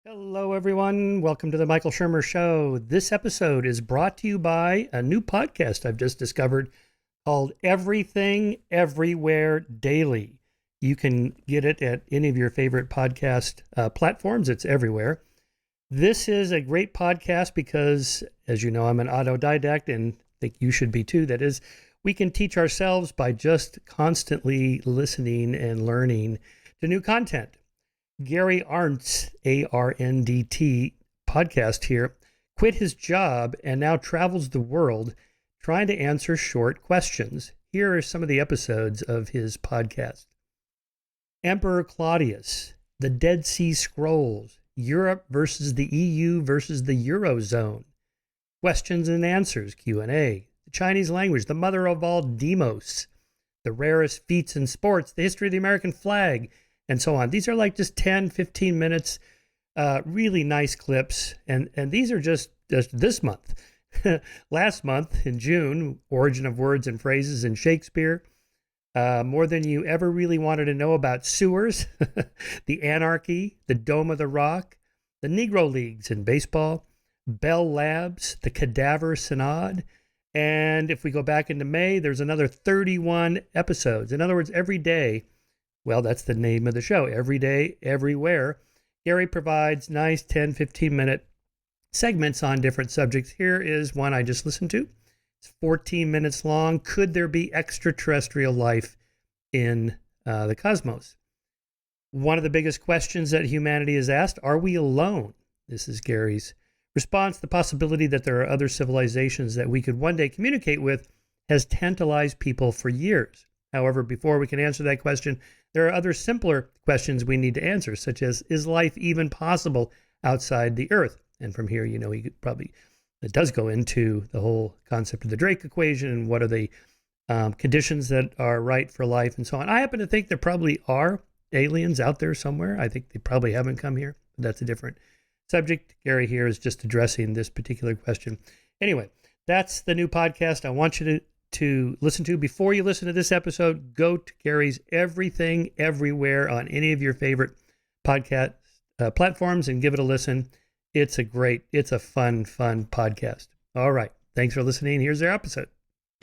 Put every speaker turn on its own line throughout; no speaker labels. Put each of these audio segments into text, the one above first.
Hello, everyone. Welcome to the Michael Shermer Show. This episode is brought to you by a new podcast I've just discovered called Everything Everywhere Daily. You can get it at any of your favorite podcast platforms. It's everywhere. This is a great podcast because, as you know, I'm an autodidact and think you should be too. That is, we can teach ourselves by just constantly listening and learning to new content. Gary Arndt's, A-R-N-D-T, podcast here, quit his job and now travels the world trying to answer short questions. Here are some of the episodes of his podcast. Emperor Claudius, the Dead Sea Scrolls, Europe versus the EU versus the Eurozone, questions and answers, Q&A, the Chinese language, the mother of all demos, the rarest feats in sports, the history of the American flag, and so on. These are like just 10, 15 minutes, really nice clips. And these are just this month. Last month in June, Origin of Words and Phrases in Shakespeare, more than you ever really wanted to know about sewers, the anarchy, the Dome of the Rock, the Negro Leagues in baseball, Bell Labs, the Cadaver Synod. And if we go back into May, there's another 31 episodes. In other words, every day, well, that's the name of the show, Every Day, Everywhere, Gary provides nice 10, 15-minute segments on different subjects. Here is one I just listened to. It's 14 minutes long. Could there be extraterrestrial life in the cosmos? One of the biggest questions that humanity has asked, are we alone? This is Gary's response. The possibility that there are other civilizations that we could one day communicate with has tantalized people for years. However, before we can answer that question, there are other simpler questions we need to answer, such as, is life even possible outside the Earth? And from here, you know, it does go into the whole concept of the Drake equation and what are the conditions that are right for life and so on. I happen to think there probably are aliens out there somewhere. I think they probably haven't come here, but that's a different subject. Gary here is just addressing this particular question. Anyway, that's the new podcast I want you to listen to. Before you listen to this episode, go to Gary's Everything Everywhere on any of your favorite podcast platforms and give it a listen. It's a fun podcast. All right. Thanks for listening. Here's their episode.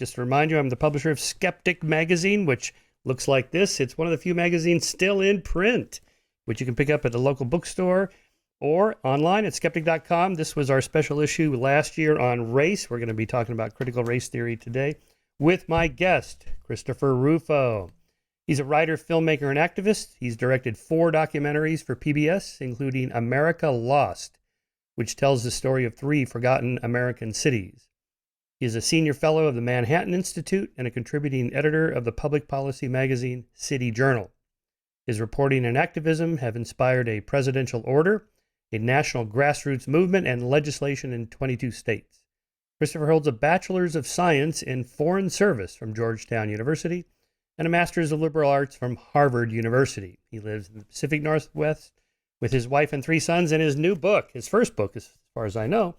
Just to remind you, I'm the publisher of Skeptic magazine, which looks like this. It's one of the few magazines still in print, which you can pick up at the local bookstore or online at skeptic.com. This was our special issue last year on race. We're going to be talking about critical race theory today with my guest, Christopher Rufo. He's a writer, filmmaker, and activist. He's directed 4 documentaries for PBS, including America Lost, which tells the story of 3 forgotten American cities. He is a senior fellow of the Manhattan Institute and a contributing editor of the public policy magazine City Journal. His reporting and activism have inspired a presidential order, a national grassroots movement, and legislation in 22 states. Christopher holds a Bachelor's of Science in Foreign Service from Georgetown University and a Master's of Liberal Arts from Harvard University. He lives in the Pacific Northwest with his wife and 3 sons, and his new book, his first book, as far as I know,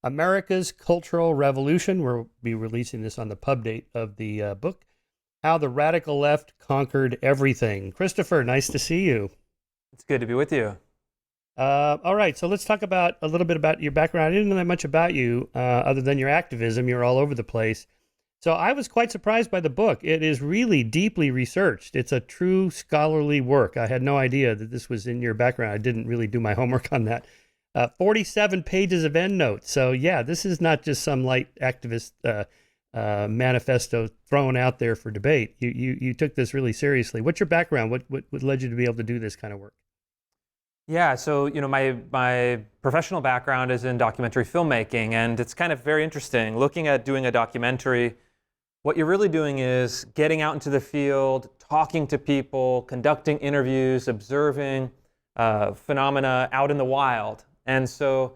America's Cultural Revolution. We'll be releasing this on the pub date of the book, How the Radical Left Conquered Everything. Christopher, nice to see you.
It's good to be with you.
All right, so let's talk about a little bit about your background. I didn't know that much about you other than your activism. You're all over the place. So I was quite surprised by the book. It is really deeply researched. It's a true scholarly work. I had no idea that this was in your background. I didn't really do my homework on that. 47 pages of endnotes. So yeah, this is not just some light activist manifesto thrown out there for debate. You took this really seriously. What's your background? What led you to be able to do this kind of work?
Yeah, so my professional background is in documentary filmmaking, and it's kind of very interesting. Looking at doing a documentary, what you're really doing is getting out into the field, talking to people, conducting interviews, observing phenomena out in the wild. And so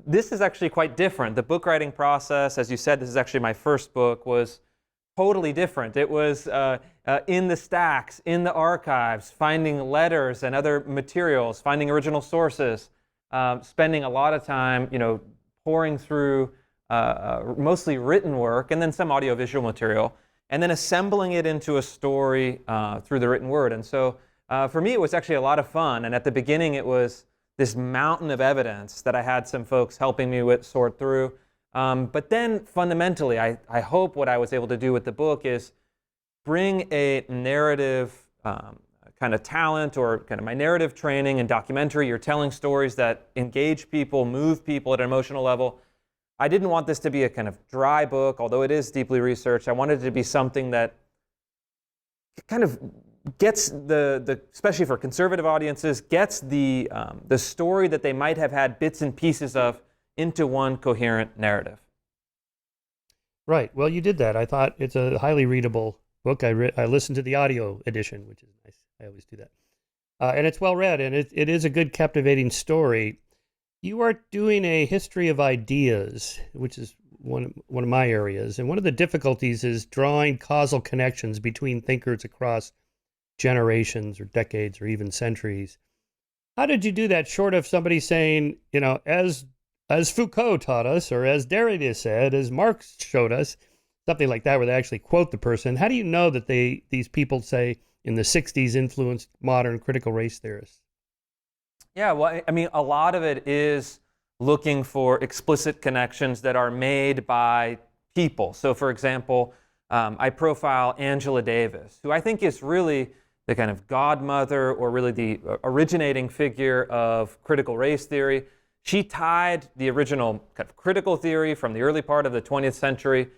this is actually quite different. The book writing process, as you said, this is actually my first book, was totally different. It was in the stacks, in the archives, finding letters and other materials, finding original sources, spending a lot of time, pouring through mostly written work and then some audiovisual material, and then assembling it into a story through the written word. And so for me, it was actually a lot of fun. And at the beginning, it was this mountain of evidence that I had some folks helping me sort through. But then fundamentally, I hope what I was able to do with the book is bring a narrative kind of talent, or kind of my narrative training and documentary. You're telling stories that engage people, move people at an emotional level. I didn't want this to be a kind of dry book, although it is deeply researched. I wanted it to be something that kind of gets especially for conservative audiences, gets the story that they might have had bits and pieces of into one coherent narrative.
Right. Well, you did that. I thought it's a highly readable book. I listened to the audio edition, which is nice. I always do that. And it's well read, and it is a good, captivating story. You are doing a history of ideas, which is one of my areas. And one of the difficulties is drawing causal connections between thinkers across generations or decades or even centuries. How did you do that, short of somebody saying, as Foucault taught us, or as Derrida said, as Marx showed us, something like that, where they actually quote the person? How do you know that these people, say, in the 60s influenced modern critical race theorists?
Yeah, well, I mean, a lot of it is looking for explicit connections that are made by people. So, for example, I profile Angela Davis, who I think is really the kind of godmother, or really the originating figure of critical race theory. She tied the original kind of critical theory from the early part of the 20th century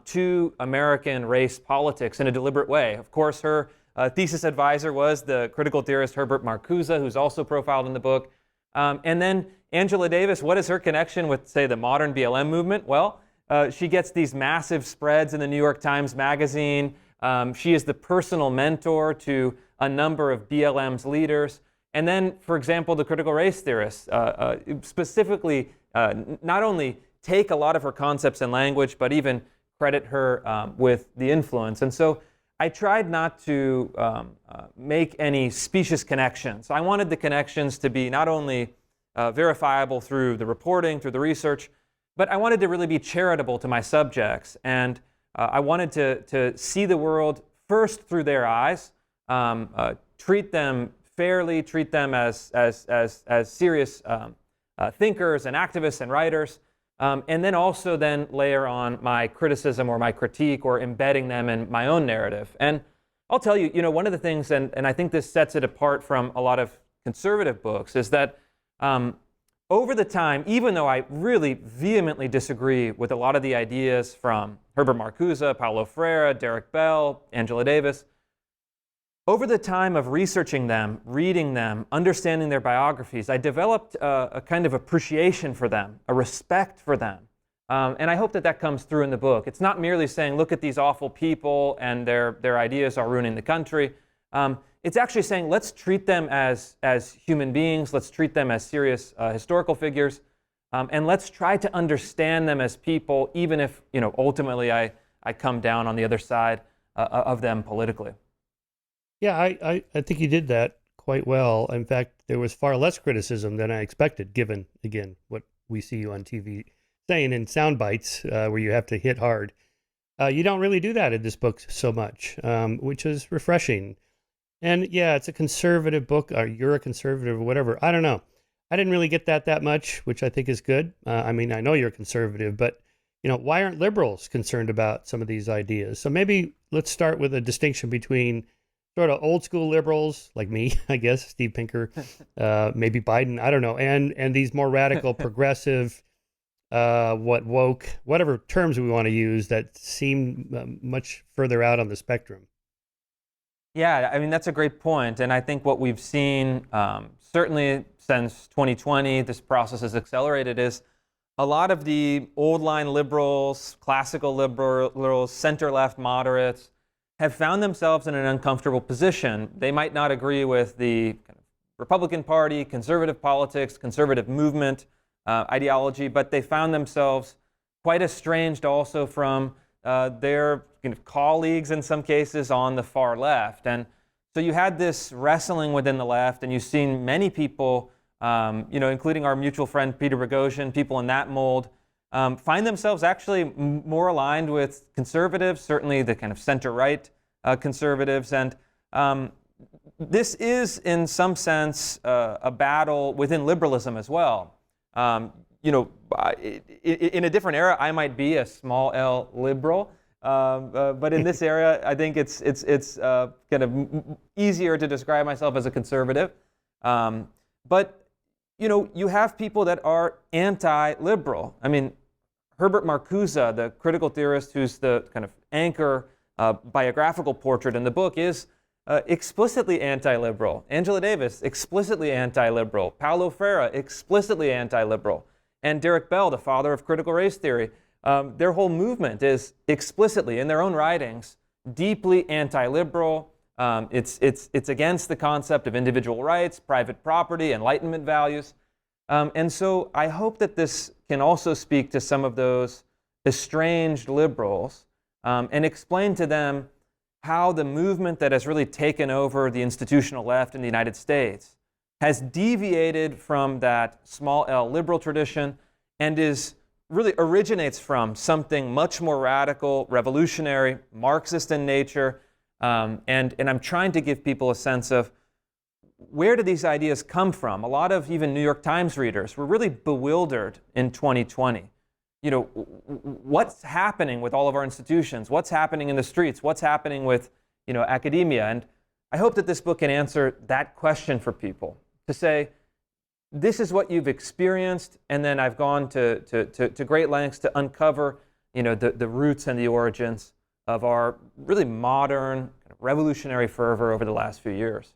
to American race politics in a deliberate way. Of course, her thesis advisor was the critical theorist Herbert Marcuse, who's also profiled in the book. And then Angela Davis, what is her connection with, say, the modern BLM movement? Well, she gets these massive spreads in the New York Times Magazine. She is the personal mentor to a number of BLM's leaders. And then, for example, the critical race theorists specifically not only take a lot of her concepts and language, but even credit her with the influence. And so I tried not to make any specious connections. I wanted the connections to be not only verifiable through the reporting, through the research, but I wanted to really be charitable to my subjects. And I wanted to see the world first through their eyes, treat them fairly, treat them as serious thinkers and activists and writers, and then also then layer on my criticism or my critique, or embedding them in my own narrative. And I'll tell you, one of the things, and I think this sets it apart from a lot of conservative books, is that over the time, even though I really vehemently disagree with a lot of the ideas from Herbert Marcuse, Paulo Freire, Derrick Bell, Angela Davis, over the time of researching them, reading them, understanding their biographies, I developed a kind of appreciation for them, a respect for them. And I hope that comes through in the book. It's not merely saying, look at these awful people and their ideas are ruining the country. It's actually saying, let's treat them as human beings, let's treat them as serious historical figures, and let's try to understand them as people, even if ultimately I come down on the other side of them politically.
Yeah, I think you did that quite well. In fact, there was far less criticism than I expected, given, again, what we see you on TV saying in sound bites where you have to hit hard. You don't really do that in this book so much, which is refreshing. And yeah, it's a conservative book, or you're a conservative, or whatever. I don't know. I didn't really get that much, which I think is good. I mean, I know you're conservative, but why aren't liberals concerned about some of these ideas? So maybe let's start with a distinction between sort of old school liberals like me, I guess, Steve Pinker, maybe Biden, I don't know, and these more radical, progressive, woke, whatever terms we want to use, that seem much further out on the spectrum.
Yeah, I mean, that's a great point. And I think what we've seen, certainly since 2020, this process has accelerated, is a lot of the old line liberals, classical liberals, center-left moderates, have found themselves in an uncomfortable position. They might not agree with the kind of Republican Party, conservative politics, conservative movement ideology, but they found themselves quite estranged also from their kind of colleagues in some cases on the far left. And so you had this wrestling within the left, and you've seen many people, including our mutual friend Peter Boghossian, people in that mold, find themselves actually more aligned with conservatives, certainly the kind of center-right conservatives. And this is, in some sense, a battle within liberalism as well. In a different era, I might be a small L liberal, but in this area, I think it's kind of easier to describe myself as a conservative. But you have people that are anti-liberal. I mean, Herbert Marcuse, the critical theorist who's the kind of anchor biographical portrait in the book, is explicitly anti-liberal. Angela Davis, explicitly anti-liberal. Paulo Freire, explicitly anti-liberal. And Derrick Bell, the father of critical race theory, their whole movement is explicitly, in their own writings, deeply anti-liberal. It's against the concept of individual rights, private property, Enlightenment values. And so I hope that this can also speak to some of those estranged liberals and explain to them how the movement that has really taken over the institutional left in the United States has deviated from that small L liberal tradition and really originates from something much more radical, revolutionary, Marxist in nature. And I'm trying to give people a sense of where do these ideas come from? A lot of even New York Times readers were really bewildered in 2020. What's happening with all of our institutions? What's happening in the streets? What's happening with, academia? And I hope that this book can answer that question for people, to say, this is what you've experienced, and then I've gone to great lengths to uncover, the roots and the origins of our really modern, revolutionary fervor over the last few years.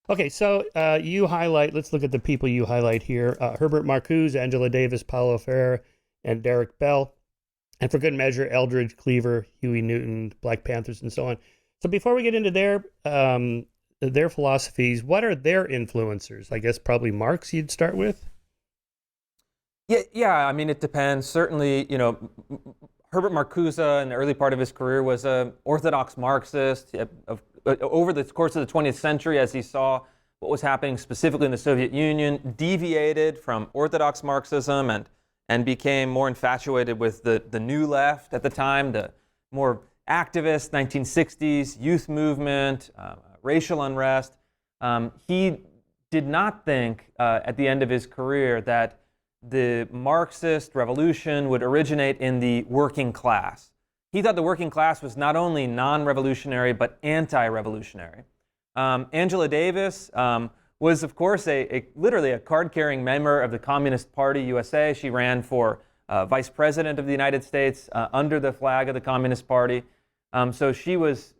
Okay, so you highlight, let's look at the people you highlight here. Herbert Marcuse, Angela Davis, Paulo Freire, and Derrick Bell. And for good measure, Eldridge, Cleaver, Huey Newton, Black Panthers, and so on. So before we get into their philosophies, what are their influencers? I guess probably Marx you'd start with?
Yeah. I mean, it depends. Certainly, Herbert Marcuse in the early part of his career was an orthodox Marxist. Over the course of the 20th century, as he saw what was happening specifically in the Soviet Union, deviated from orthodox Marxism and became more infatuated with the new left at the time, the more activist 1960s youth movement, racial unrest. He did not think at the end of his career that the Marxist revolution would originate in the working class. He thought the working class was not only non-revolutionary, but anti-revolutionary. Angela Davis was, of course, literally a card-carrying member of the Communist Party USA. She ran for vice president of the United States under the flag of the Communist Party. So she was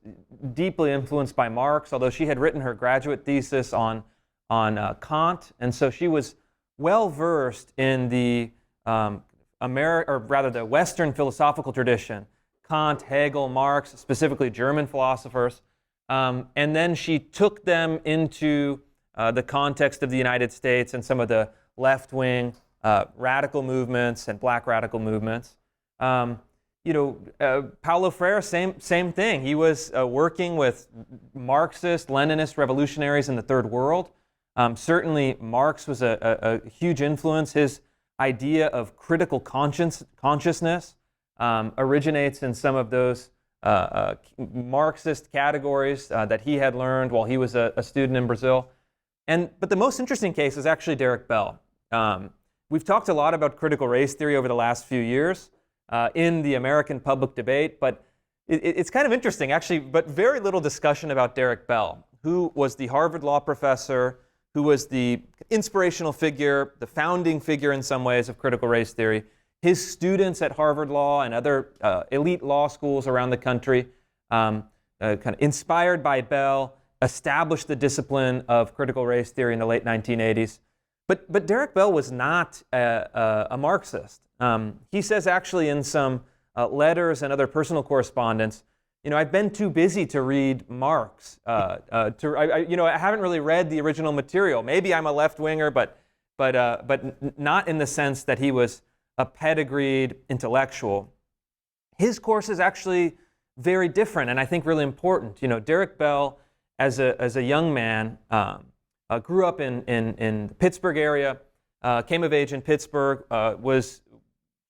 deeply influenced by Marx, although she had written her graduate thesis on Kant. And so she was well-versed in the the Western philosophical tradition, Kant, Hegel, Marx, specifically German philosophers. And then she took them into the context of the United States and some of the left-wing radical movements and black radical movements. Paulo Freire, same thing. He was working with Marxist, Leninist revolutionaries in the Third World. Certainly, Marx was a huge influence. His idea of critical consciousness originates in some of those Marxist categories that he had learned while he was a student in Brazil. But the most interesting case is actually Derrick Bell. We've talked a lot about critical race theory over the last few years in the American public debate, but it's kind of interesting, actually, but very little discussion about Derrick Bell, who was the Harvard law professor, who was the inspirational figure, the founding figure in some ways of critical race theory. His students at Harvard Law and other elite law schools around the country, kind of inspired by Bell, established the discipline of critical race theory in the late 1980s. But Derrick Bell was not a Marxist. He says actually in some letters and other personal correspondence, I've been too busy to read Marx. I haven't really read the original material. Maybe I'm a left-winger, but not in the sense that he was a pedigreed intellectual. His course is actually very different, and I think really important. Derrick Bell, as a young man, grew up in the Pittsburgh area, came of age in Pittsburgh,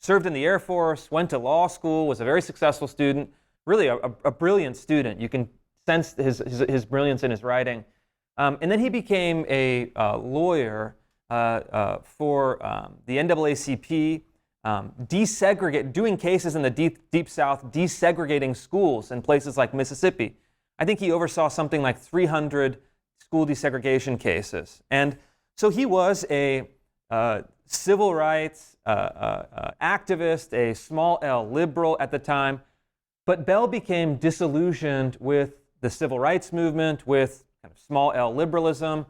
served in the Air Force, went to law school, was a very successful student, really a brilliant student. You can sense his brilliance in his writing. And then he became a lawyer for the NAACP, doing cases in the deep South, desegregating schools in places like Mississippi. I think he oversaw something like 300 school desegregation cases. And so he was a civil rights activist, a small L liberal at the time. But Bell became disillusioned with the civil rights movement, with kind of small L liberalism,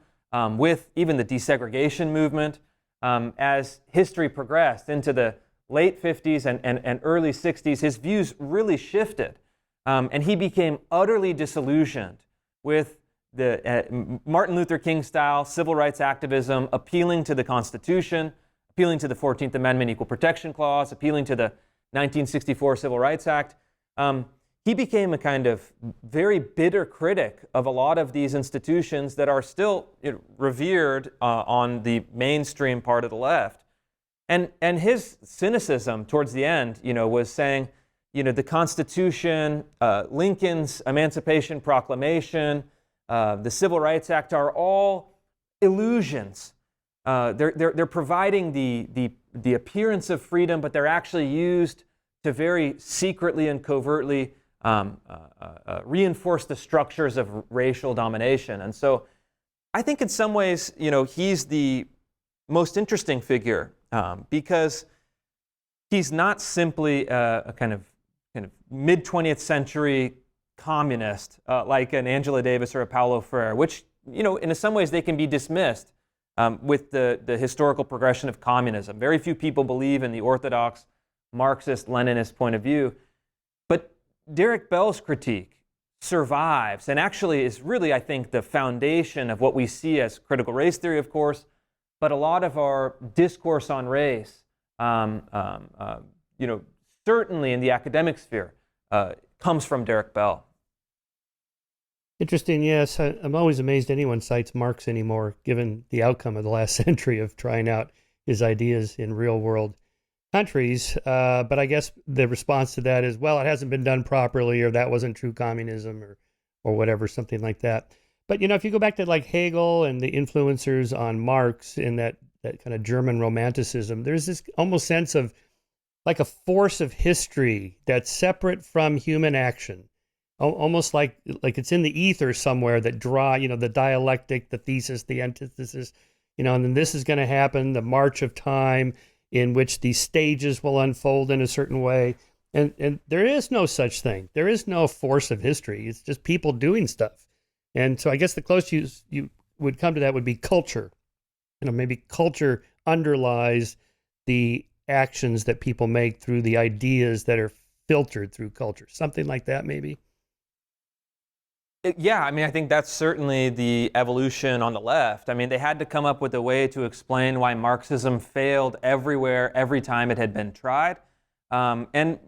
with even the desegregation movement. As history progressed into the late 50s and early 60s, his views really shifted. And he became utterly disillusioned with the Martin Luther King style civil rights activism, appealing to the Constitution, appealing to the 14th Amendment Equal Protection Clause, appealing to the 1964 Civil Rights Act. He became a kind of very bitter critic of a lot of these institutions that are still revered on the mainstream part of the left. And his cynicism towards the end, was saying, the Constitution, Lincoln's Emancipation Proclamation, the Civil Rights Act are all illusions. They're providing the appearance of freedom, but they're actually used to very secretly and covertly reinforce the structures of racial domination. And so I think in some ways, he's the most interesting figure because he's not simply a kind of mid-20th century communist like an Angela Davis or a Paulo Freire, which, in some ways they can be dismissed with the historical progression of communism. Very few people believe in the orthodox Marxist, Leninist point of view. But Derrick Bell's critique survives and actually is really, I think, the foundation of what we see as critical race theory, of course, but a lot of our discourse on race, certainly in the academic sphere, comes from Derrick Bell.
Interesting, yes. I'm always amazed anyone cites Marx anymore, given the outcome of the last century of trying out his ideas in real-world countries. But I guess the response to that is, well, it hasn't been done properly, or that wasn't true communism, or whatever, something like that. But, if you go back to like Hegel and the influencers on Marx in that kind of German romanticism, there's this almost sense of like a force of history that's separate from human action. Almost like it's in the ether somewhere that the dialectic, the thesis, the antithesis, and then this is going to happen, the march of time in which these stages will unfold in a certain way. And there is no such thing. There is no force of history. It's just people doing stuff. And so I guess the closest you would come to that would be culture. Maybe culture underlies the actions that people make through the ideas that are filtered through culture. Something like that, maybe.
Yeah, I think that's certainly the evolution on the left. They had to come up with a way to explain why Marxism failed everywhere, every time it had been tried. And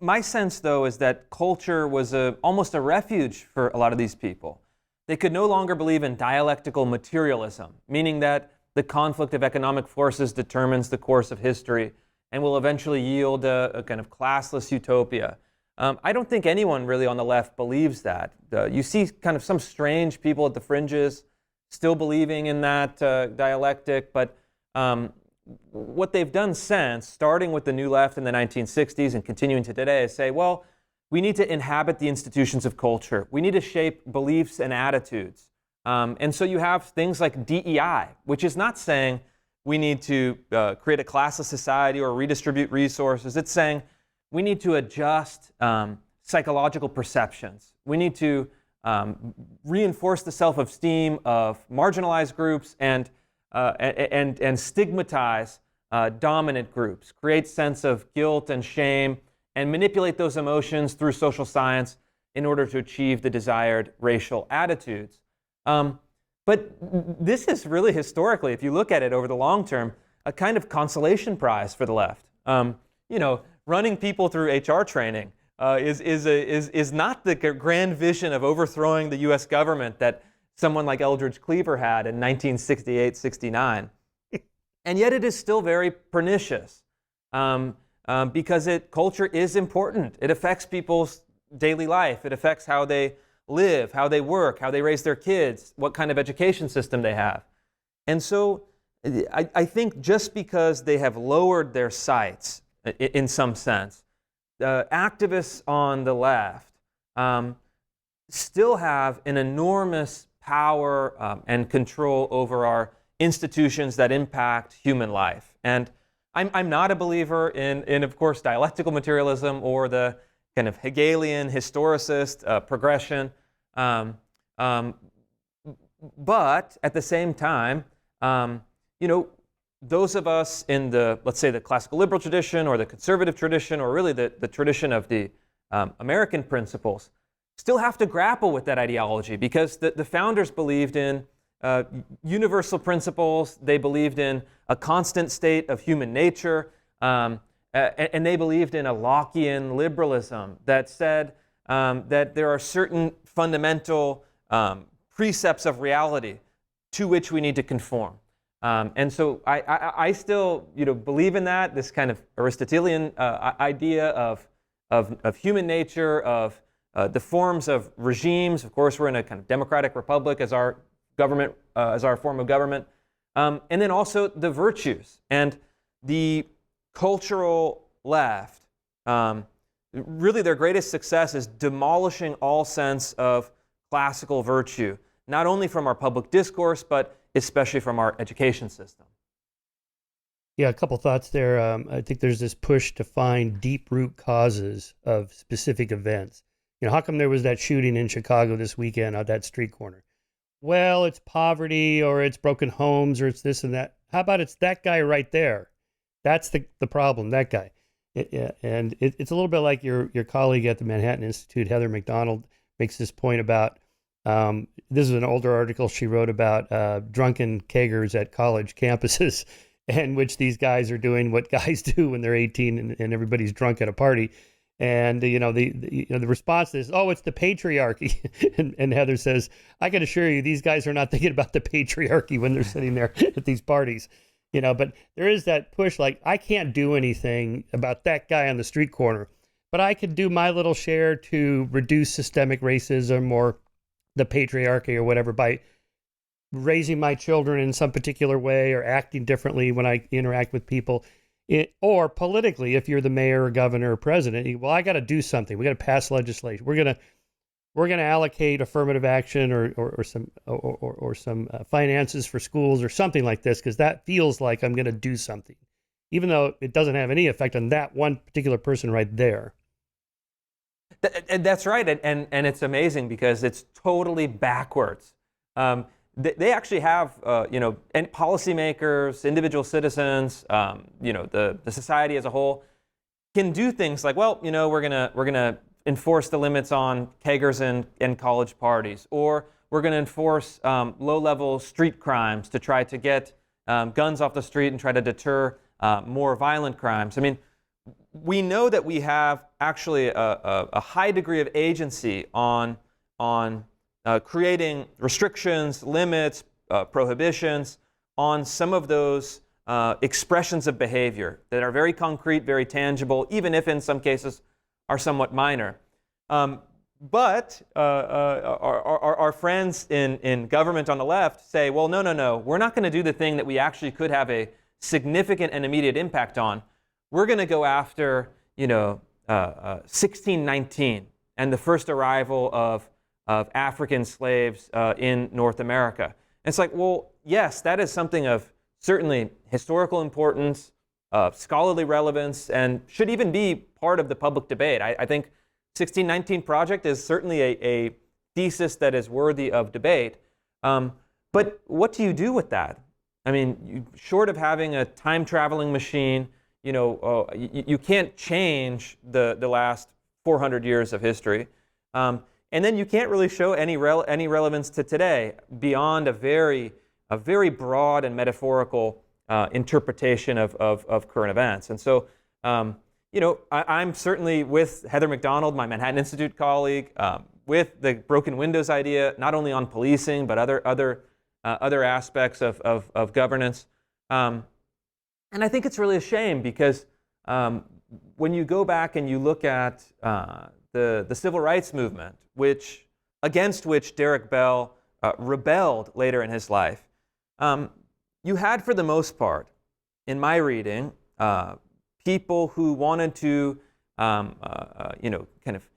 my sense, though, is that culture was almost a refuge for a lot of these people. They could no longer believe in dialectical materialism, meaning that the conflict of economic forces determines the course of history and will eventually yield a kind of classless utopia. I don't think anyone really on the left believes that. You see kind of some strange people at the fringes still believing in that dialectic, but what they've done since, starting with the New Left in the 1960s and continuing to today, is say, well, we need to inhabit the institutions of culture. We need to shape beliefs and attitudes. And so you have things like DEI, which is not saying we need to create a classless society or redistribute resources. It's saying we need to adjust psychological perceptions. We need to reinforce the self-esteem of marginalized groups and stigmatize dominant groups, create sense of guilt and shame, and manipulate those emotions through social science in order to achieve the desired racial attitudes. But this is really historically, if you look at it over the long term, a kind of consolation prize for the left. Running people through HR training is not the grand vision of overthrowing the U.S. government that someone like Eldridge Cleaver had in 1968-69. And yet it is still very pernicious because culture is important. It affects people's daily life. It affects how they live, how they work, how they raise their kids, what kind of education system they have. And so I think just because they have lowered their sights in some sense, activists on the left still have an enormous power and control over our institutions that impact human life. And I'm not a believer in, of course, dialectical materialism or the kind of Hegelian historicist progression. But at the same time, those of us in the, let's say, the classical liberal tradition or the conservative tradition, or really the tradition of the American principles, still have to grapple with that ideology, because the founders believed in universal principles. They believed in a constant state of human nature, and they believed in a Lockean liberalism that said that there are certain fundamental precepts of reality to which we need to conform. And so I still believe in that, this kind of Aristotelian idea of human nature, of the forms of regimes. Of course, we're in a kind of democratic republic as our government, as our form of government. And then also the virtues. And the cultural left, really their greatest success is demolishing all sense of classical virtue, not only from our public discourse, but especially from our education system.
Yeah, a couple thoughts there. I think there's this push to find deep root causes of specific events. How come there was that shooting in Chicago this weekend at that street corner? Well, it's poverty, or it's broken homes, or it's this and that. How about it's that guy right there? That's the problem, that guy. And it's a little bit like your colleague at the Manhattan Institute, Heather McDonald, makes this point about, this is an older article she wrote about drunken keggers at college campuses, in which these guys are doing what guys do when they're 18 and everybody's drunk at a party. And the response is, oh, it's the patriarchy. and Heather says, I can assure you, these guys are not thinking about the patriarchy when they're sitting there at these parties. But there is that push, like, I can't do anything about that guy on the street corner, but I could do my little share to reduce systemic racism or the patriarchy or whatever by raising my children in some particular way or acting differently when I interact with people. Or politically, if you're the mayor or governor or president, well, I got to do something. We got to pass legislation. We're gonna allocate affirmative action or some finances for schools or something like this, because that feels like I'm going to do something, even though it doesn't have any effect on that one particular person right there.
That's right, and it's amazing because it's totally backwards. They actually have, and policymakers, individual citizens, the society as a whole can do things like, well, we're gonna enforce the limits on keggers and college parties, or we're gonna enforce low-level street crimes to try to get guns off the street and try to deter more violent crimes. I mean, we know that we have actually a high degree of agency on creating restrictions, limits, prohibitions on some of those expressions of behavior that are very concrete, very tangible, even if in some cases are somewhat minor. But our friends in government on the left say, well, no, we're not going to do the thing that we actually could have a significant and immediate impact on. We're going to go after, 1619 and the first arrival of African slaves in North America. And it's like, well, yes, that is something of certainly historical importance, scholarly relevance, and should even be part of the public debate. I think 1619 Project is certainly a thesis that is worthy of debate. But what do you do with that? I mean, short of having a time-traveling machine, you can't change the last 400 years of history. And then you can't really show any relevance to today beyond a very broad and metaphorical interpretation of current events. And so, I'm certainly with Heather McDonald, my Manhattan Institute colleague, with the broken windows idea, not only on policing but other aspects of governance. And I think it's really a shame because when you go back and you look at the civil rights movement, which against which Derrick Bell rebelled later in his life. You had, for the most part, in my reading, people who wanted to, kind of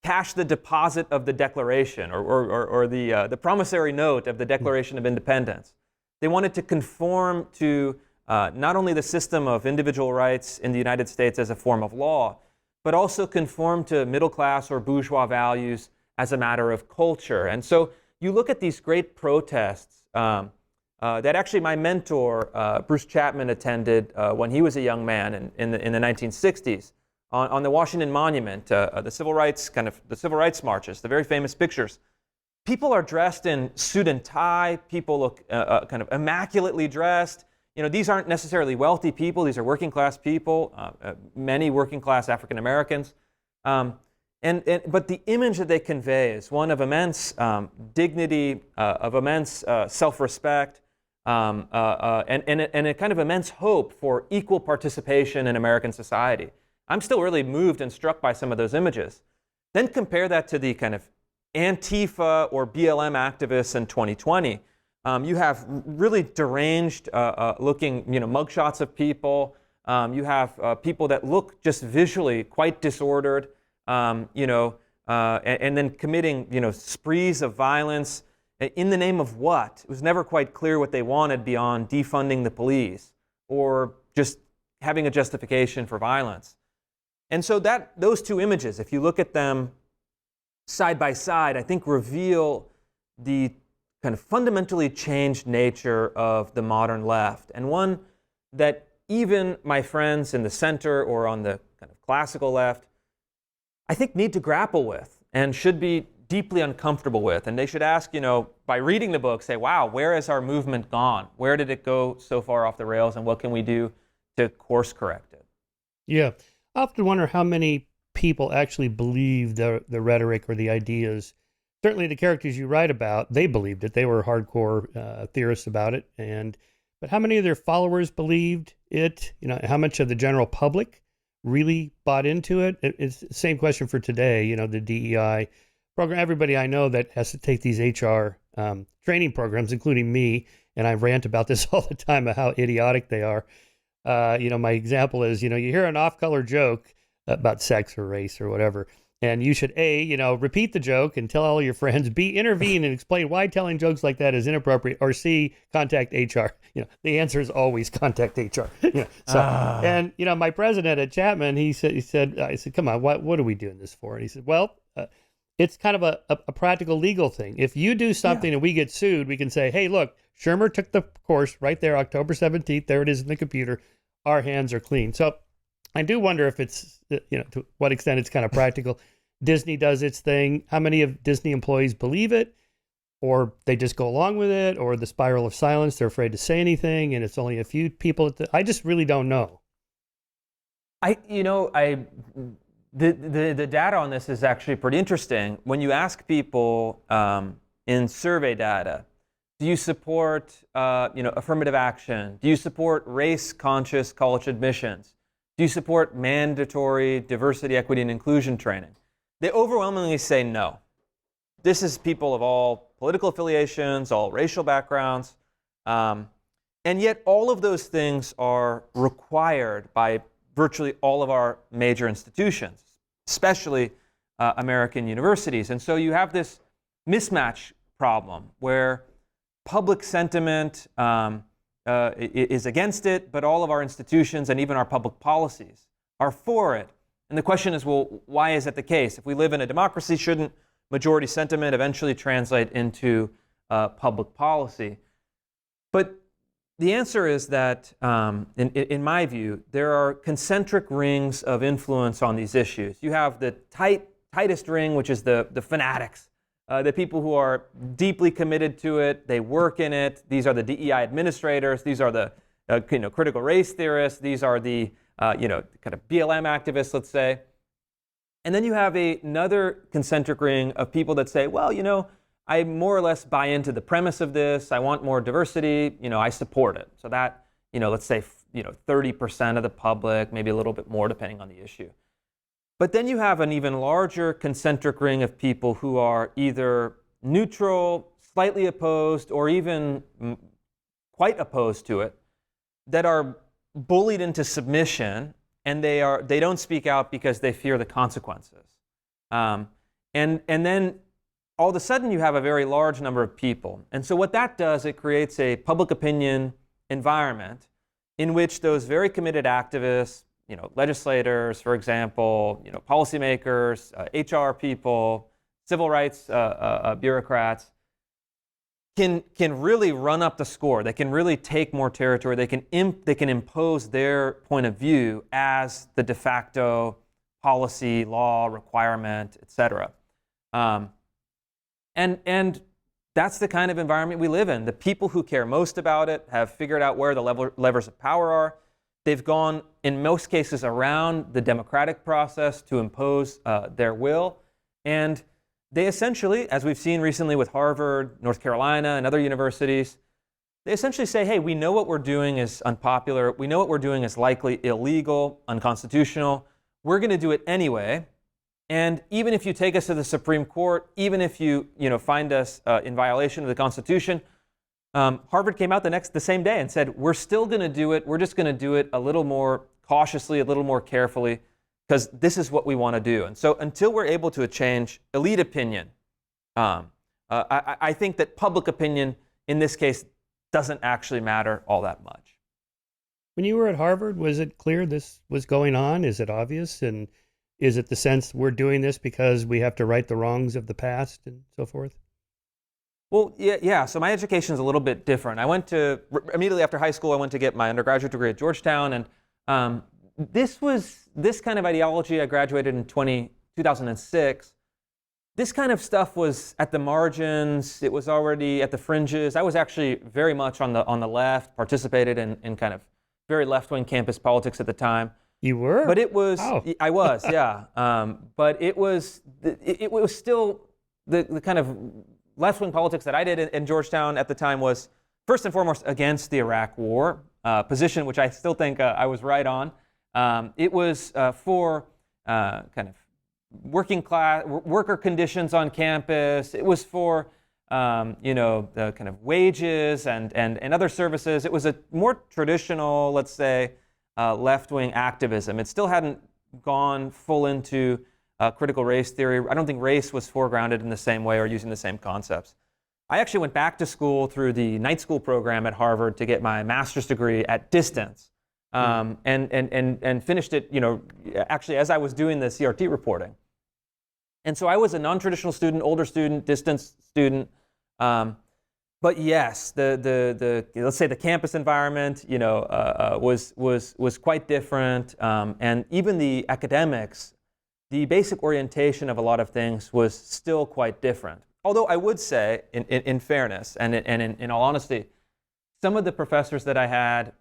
cash the deposit of the Declaration or the promissory note of the Declaration of Independence. They wanted to conform to not only the system of individual rights in the United States as a form of law, but also conform to middle class or bourgeois values as a matter of culture. And so you look at these great protests that actually my mentor, Bruce Chapman, attended when he was a young man in the 1960s on the Washington Monument, the civil rights marches, the very famous pictures. People are dressed in suit and tie. People look kind of immaculately dressed. These aren't necessarily wealthy people. These are working class people, many working class African Americans. But the image that they convey is one of immense dignity, of immense self-respect, and a kind of immense hope for equal participation in American society. I'm still really moved and struck by some of those images. Then compare that to the kind of Antifa or BLM activists in 2020. You have really deranged looking, mugshots of people. You have people that look just visually quite disordered, and then committing, sprees of violence in the name of what? It was never quite clear what they wanted beyond defunding the police or just having a justification for violence. And so those two images, if you look at them side by side, I think reveal the kind of fundamentally changed nature of the modern left, and one that even my friends in the center or on the kind of classical left, I think need to grapple with and should be deeply uncomfortable with. And they should ask, by reading the book, say, wow, where has our movement gone? Where did it go so far off the rails, and what can we do to course correct it?
Yeah. I often wonder how many people actually believe the rhetoric or the ideas. Certainly the characters you write about, they believed it. They were hardcore theorists about it. But how many of their followers believed it? How much of the general public really bought into it? It's the same question for today. The DEI program. Everybody I know that has to take these HR training programs, including me, and I rant about this all the time about how idiotic they are. My example is, you hear an off-color joke about sex or race or whatever, and you should A, repeat the joke and tell all your friends, B, intervene and explain why telling jokes like that is inappropriate, or C, contact HR. The answer is always contact HR. And my president at Chapman, I said, come on, what are we doing this for? And he said, well, it's kind of a practical legal thing. If you do something and we get sued, we can say, hey, look, Shermer took the course right there, October 17th. There it is in the computer. Our hands are clean. So I do wonder if it's, to what extent it's kind of practical. Disney does its thing. How many of Disney employees believe it? Or they just go along with it? Or the spiral of silence, they're afraid to say anything, and it's only a few people. I just really don't know.
The data on this is actually pretty interesting. When you ask people in survey data, do you support affirmative action? Do you support race-conscious college admissions? Do you support mandatory diversity, equity, and inclusion training? They overwhelmingly say no. This is people of all political affiliations, all racial backgrounds, and yet all of those things are required by virtually all of our major institutions, especially American universities. And so you have this mismatch problem where public sentiment is against it, but all of our institutions and even our public policies are for it. And the question is, well, why is that the case? If we live in a democracy, shouldn't majority sentiment eventually translate into public policy? But the answer is that, in my view, there are concentric rings of influence on these issues. You have the tightest ring, which is the fanatics, the people who are deeply committed to it. They work in it. These are the DEI administrators. These are the critical race theorists. These are the kind of BLM activists, let's say. And then you have another concentric ring of people that say, well, I more or less buy into the premise of this. I want more diversity. I support it. So that, let's say, 30% of the public, maybe a little bit more depending on the issue. But then you have an even larger concentric ring of people who are either neutral, slightly opposed, or even quite opposed to it, that are bullied into submission, and they don't speak out because they fear the consequences. And then all of a sudden you have a very large number of people. And so what that does, it creates a public opinion environment in which those very committed activists, legislators, for example, policymakers, HR people, civil rights bureaucrats, can really run up the score. They can really take more territory. They can impose their point of view as the de facto policy, law, requirement, etc. And that's the kind of environment we live in. The people who care most about it have figured out where the levers of power are. They've gone, in most cases, around the democratic process to impose their will. And they essentially, as we've seen recently with Harvard, North Carolina, and other universities, they essentially say, hey, we know what we're doing is unpopular. We know what we're doing is likely illegal, unconstitutional. We're going to do it anyway. And even if you take us to the Supreme Court, even if you find us in violation of the Constitution, Harvard came out the same day and said, we're still going to do it. We're just going to do it a little more cautiously, a little more carefully, because this is what we want to do. And so until we're able to change elite opinion, I think that public opinion in this case doesn't actually matter all that much.
When you were at Harvard, was it clear this was going on? Is it obvious? And is it the sense we're doing this because we have to right the wrongs of the past and so forth?
Well, yeah. So my education is a little bit different. I went to, immediately after high school, I went to get my undergraduate degree at Georgetown. And this kind of ideology, I graduated in 2006. This kind of stuff was at the margins. It was already at the fringes. I was actually very much on the left, participated in kind of very left-wing campus politics at the time.
You were?
But it was,
wow.
I was, yeah. But it was still the kind of left-wing politics that I did in Georgetown at the time was first and foremost against the Iraq War, position which I still think I was right on. It was for kind of working class, worker conditions on campus. It was for the kind of wages and other services. It was a more traditional, let's say, left-wing activism. It still hadn't gone full into critical race theory. I don't think race was foregrounded in the same way or using the same concepts. I actually went back to school through the night school program at Harvard to get my master's degree at distance, and finished it, actually as I was doing the CRT reporting. And so I was a non-traditional student, older student, distance student. But yes, the let's say the campus environment, was quite different, and even the academics, the basic orientation of a lot of things was still quite different. Although I would say, in fairness and in all honesty, some of the professors that I had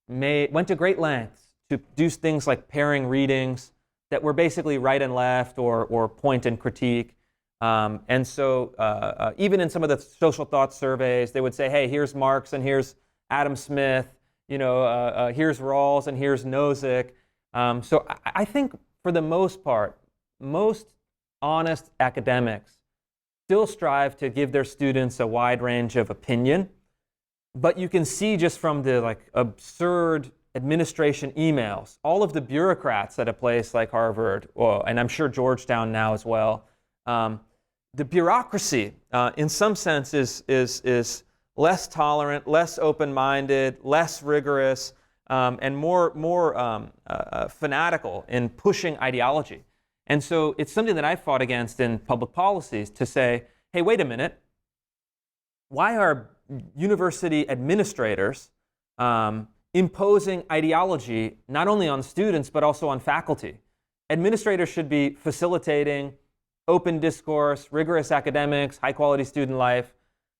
went to great lengths to do things like pairing readings that were basically right and left or point and critique. And so even in some of the social thought surveys, they would say, hey, here's Marx and here's Adam Smith, here's Rawls and here's Nozick. So I think for the most part, most honest academics still strive to give their students a wide range of opinion. But you can see just from the absurd administration emails, all of the bureaucrats at a place like Harvard, and I'm sure Georgetown now as well, the bureaucracy, in some sense, is less tolerant, less open-minded, less rigorous, and more fanatical in pushing ideology. And so it's something that I fought against in public policies to say, hey, wait a minute, why are university administrators imposing ideology not only on students but also on faculty? Administrators should be facilitating open discourse, rigorous academics, high-quality student life,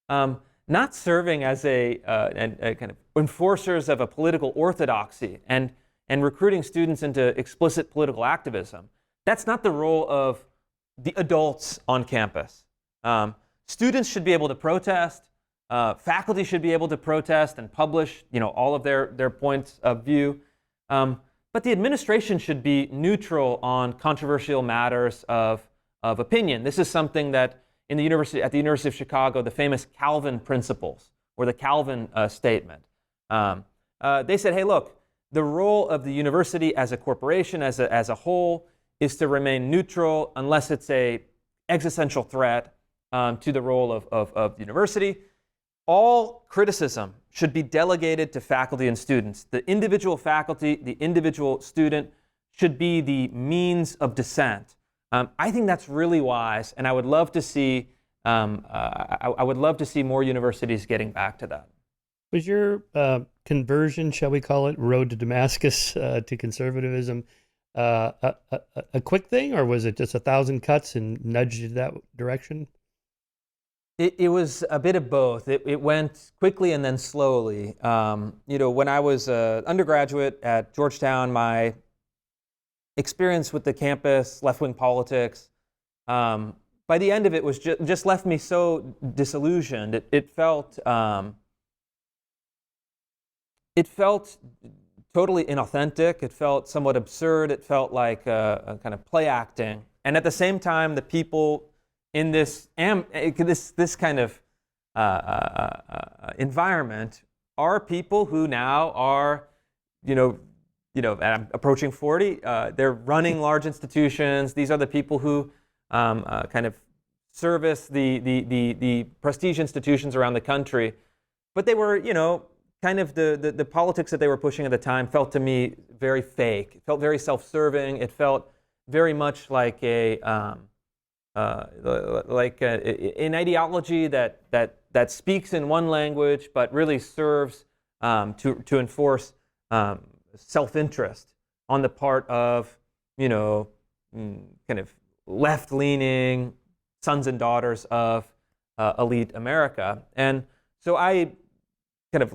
not serving as a kind of enforcers of a political orthodoxy and recruiting students into explicit political activism. That's not the role of the adults on campus. Students should be able to protest. Faculty should be able to protest and publish, all of their points of view. but the administration should be neutral on controversial matters of opinion. This is something that at the University of Chicago, the famous Calvin principles, or the Calvin statement. They said, hey, look, the role of the university as a corporation, as a whole, is to remain neutral unless it's a existential threat to the role of the university. All criticism should be delegated to faculty and students. The individual faculty, the individual student should be the means of dissent. I think that's really wise, and I would love to see more universities getting back to that.
Was your conversion, shall we call it, road to Damascus to conservatism, a quick thing, or was it just 1,000 cuts and nudged you that direction?
It was a bit of both. It went quickly and then slowly. When I was an undergraduate at Georgetown, my experience with the campus, left-wing politics, by the end of it was just left me so disillusioned. It felt totally inauthentic. It felt somewhat absurd. It felt like a kind of play acting. And at the same time, the people in this kind of environment are people who now are, I'm approaching 40. They're running large institutions. These are the people who kind of service the prestige institutions around the country. But they were, kind of the politics that they were pushing at the time felt to me very fake. It felt very self-serving. It felt very much like an ideology that speaks in one language but really serves to enforce self-interest on the part of kind of left-leaning sons and daughters of elite America. And so I kind of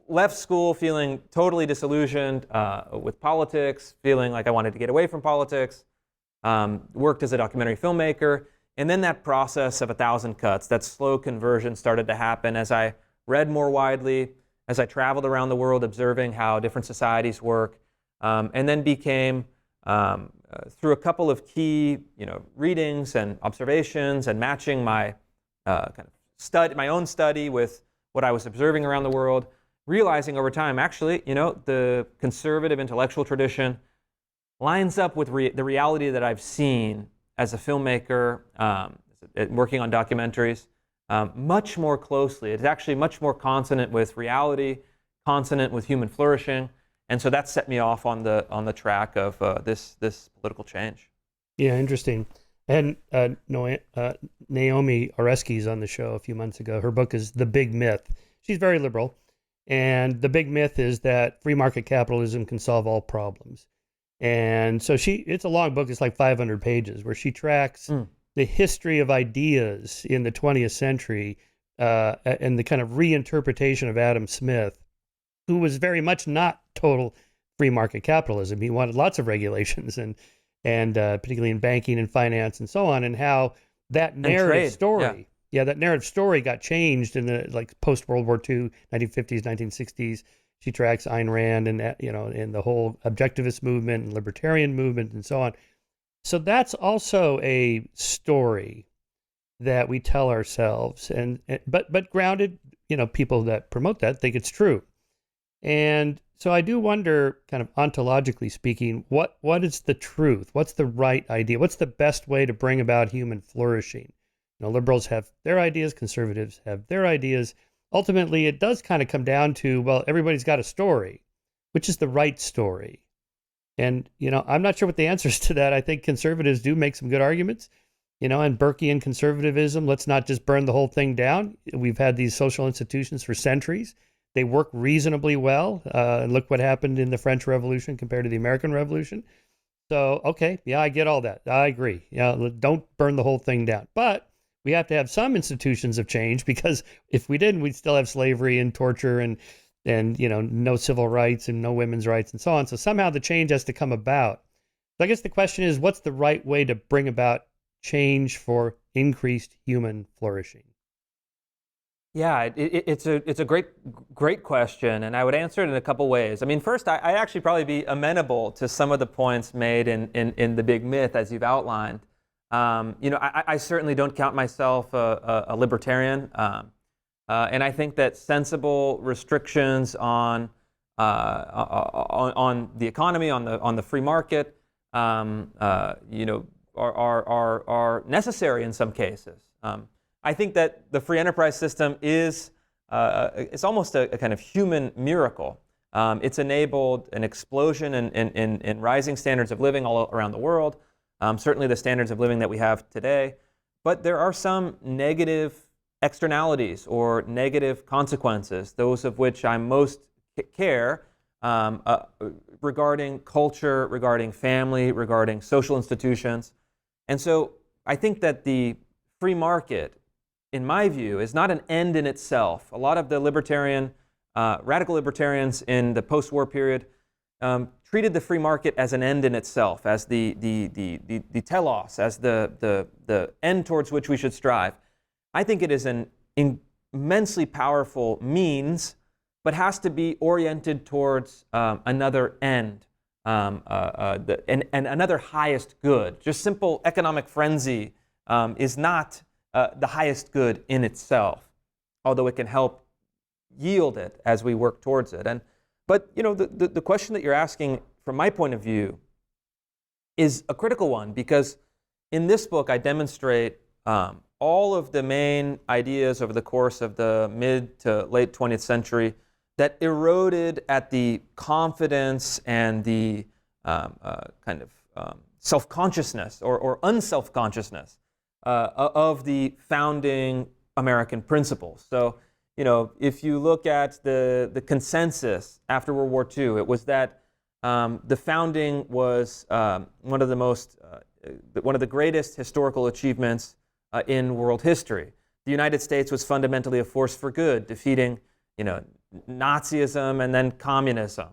left school feeling totally disillusioned with politics, feeling like I wanted to get away from politics. Worked as a documentary filmmaker, and then that process of 1,000 cuts, that slow conversion started to happen as I read more widely, as I traveled around the world observing how different societies work, and then became, through a couple of key readings and observations and matching my my own study with what I was observing around the world, realizing over time, actually, the conservative intellectual tradition lines up with the reality that I've seen as a filmmaker, working on documentaries, much more closely. It's actually much more consonant with reality, consonant with human flourishing, and so that set me off on the track of this political change.
Yeah, interesting. And Naomi Oreskes on the show a few months ago. Her book is The Big Myth. She's very liberal, and the big myth is that free market capitalism can solve all problems. And so it's a long book. It's like 500 pages where she tracks the history of ideas in the 20th century and the kind of reinterpretation of Adam Smith, who was very much not total free market capitalism. He wanted lots of regulations and particularly in banking and finance and so on, and how that narrative story, that narrative story got changed in the post-World War II, 1950s, 1960s. She tracks Ayn Rand and the whole objectivist movement and libertarian movement and so on. So that's also a story that we tell ourselves, but grounded, people that promote that think it's true. And so I do wonder, kind of ontologically speaking, what is the truth? What's the right idea? What's the best way to bring about human flourishing? Liberals have their ideas, conservatives have their ideas. Ultimately, it does kind of come down to, well, everybody's got a story. Which is the right story? And, I'm not sure what the answer is to that. I think conservatives do make some good arguments, and Burkean conservatism, let's not just burn the whole thing down. We've had these social institutions for centuries. They work reasonably well. Look what happened in the French Revolution compared to the American Revolution. So, okay, yeah, I get all that. I agree. Don't burn the whole thing down. But we have to have some institutions of change, because if we didn't, we'd still have slavery and torture and no civil rights and no women's rights and so on. So somehow the change has to come about. So I guess the question is, what's the right way to bring about change for increased human flourishing?
Yeah, it's a great question, and I would answer it in a couple ways. I mean, first, I actually probably be amenable to some of the points made in the big myth as you've outlined. I certainly don't count myself a libertarian, and I think that sensible restrictions on the economy, on the free market, are necessary in some cases. I think that the free enterprise system is it's almost a kind of human miracle. It's enabled an explosion in rising standards of living all around the world, certainly the standards of living that we have today. But there are some negative externalities or negative consequences, those of which I most care, regarding culture, regarding family, regarding social institutions. And so I think that the free market, in my view, is not an end in itself. A lot of the radical libertarians in the post-war period treated the free market as an end in itself, as the telos, as the end towards which we should strive. I think it is an immensely powerful means, but has to be oriented towards another end, and another highest good. Just simple economic frenzy is not the highest good in itself, although it can help yield it as we work towards it. But the question that you're asking, from my point of view, is a critical one, because in this book I demonstrate all of the main ideas over the course of the mid to late 20th century that eroded at the confidence and the kind of self-consciousness or unself-consciousness of the founding American principles. So, if you look at the consensus after World War II, it was that the founding was one of the greatest historical achievements in world history. The United States was fundamentally a force for good, defeating, Nazism and then communism.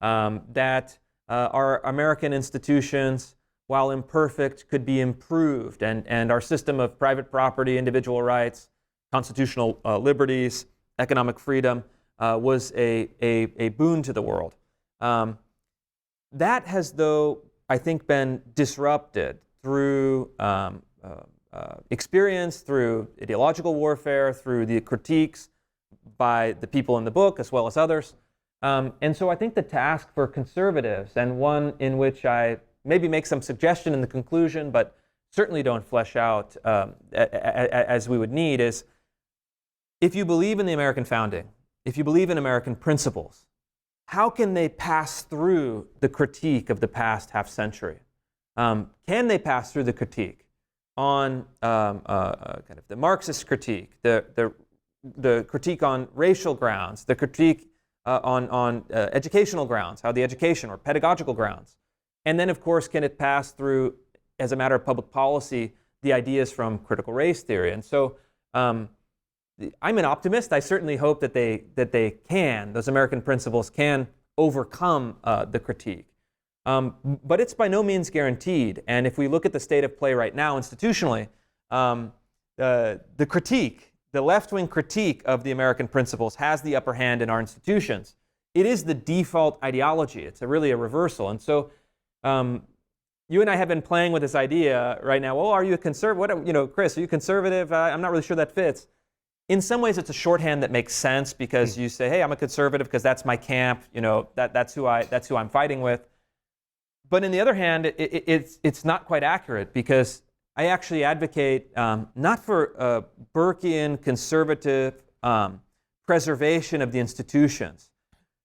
That our American institutions, while imperfect, could be improved, and our system of private property, individual rights, constitutional liberties, economic freedom was a boon to the world. That has, though, I think, been disrupted through experience, through ideological warfare, through the critiques by the people in the book as well as others. And so I think the task for conservatives, and one in which I maybe make some suggestion in the conclusion, but certainly don't flesh out as we would need, is if you believe in the American founding, if you believe in American principles, how can they pass through the critique of the past half century? Can they pass through the critique on kind of the Marxist critique, the critique on racial grounds, the critique on educational grounds, how the education or pedagogical grounds? And then, of course, can it pass through, as a matter of public policy, the ideas from critical race theory? And so I'm an optimist. I certainly hope that they can, those American principles can overcome the critique. But it's by no means guaranteed. And if we look at the state of play right now institutionally, the critique, the left-wing critique of the American principles has the upper hand in our institutions. It is the default ideology. It's really a reversal. And so you and I have been playing with this idea right now. Well, are you a conservative? Chris, are you conservative? I'm not really sure that fits. In some ways, it's a shorthand that makes sense, because you say, "Hey, I'm a conservative because that's my camp. That's who I'm fighting with." But on the other hand, it's not quite accurate, because I actually advocate not for Burkean conservative preservation of the institutions.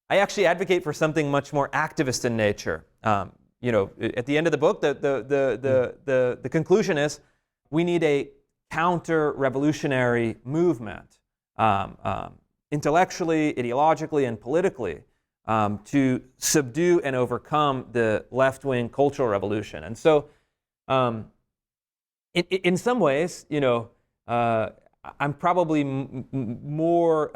I actually advocate for something much more activist in nature. At the end of the book, the conclusion is we need a counter-revolutionary movement, intellectually, ideologically, and politically, to subdue and overcome the left-wing cultural revolution. And so, in some ways, I'm probably more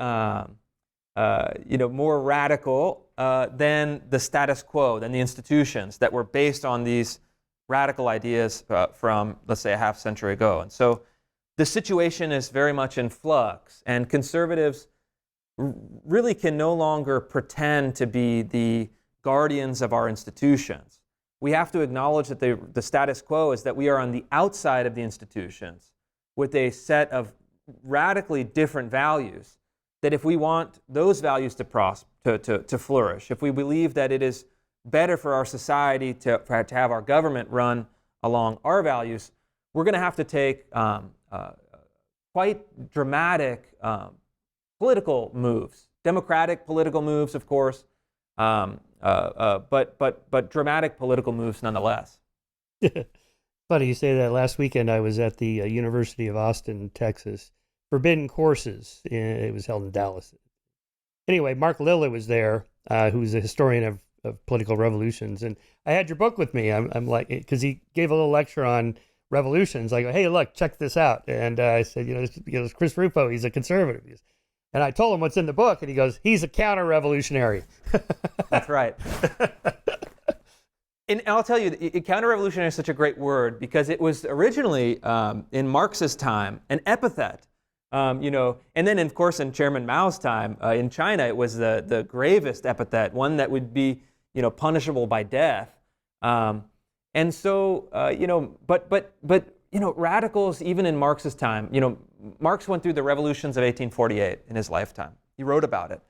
radical than the status quo, than the institutions that were based on these radical ideas from, let's say, a half century ago. And so, the situation is very much in flux, and conservatives really can no longer pretend to be the guardians of our institutions. We have to acknowledge that the status quo is that we are on the outside of the institutions with a set of radically different values, that if we want those values to flourish, if we believe that it is better for our society to have our government run along our values, we're going to have to take quite dramatic political moves, democratic political moves, of course, but dramatic political moves nonetheless.
Funny you say that. Last weekend I was at the University of Austin, Texas, Forbidden Courses. It was held in Dallas. Anyway, Mark Lilla was there, who's a historian of political revolutions, and I had your book with me. I'm like, because he gave a little lecture on revolutions. I go, hey, look, check this out. And I said, it's Chris Rufo. He's a conservative. And I told him what's in the book, and he goes, he's a counter-revolutionary.
That's right. And I'll tell you, counter-revolutionary is such a great word because it was originally, in Marx's time, an epithet. And then, of course, in Chairman Mao's time, in China, it was the gravest epithet, one that would be, punishable by death. And so, radicals, even in Marx's time, Marx went through the revolutions of 1848 in his lifetime. He wrote about it.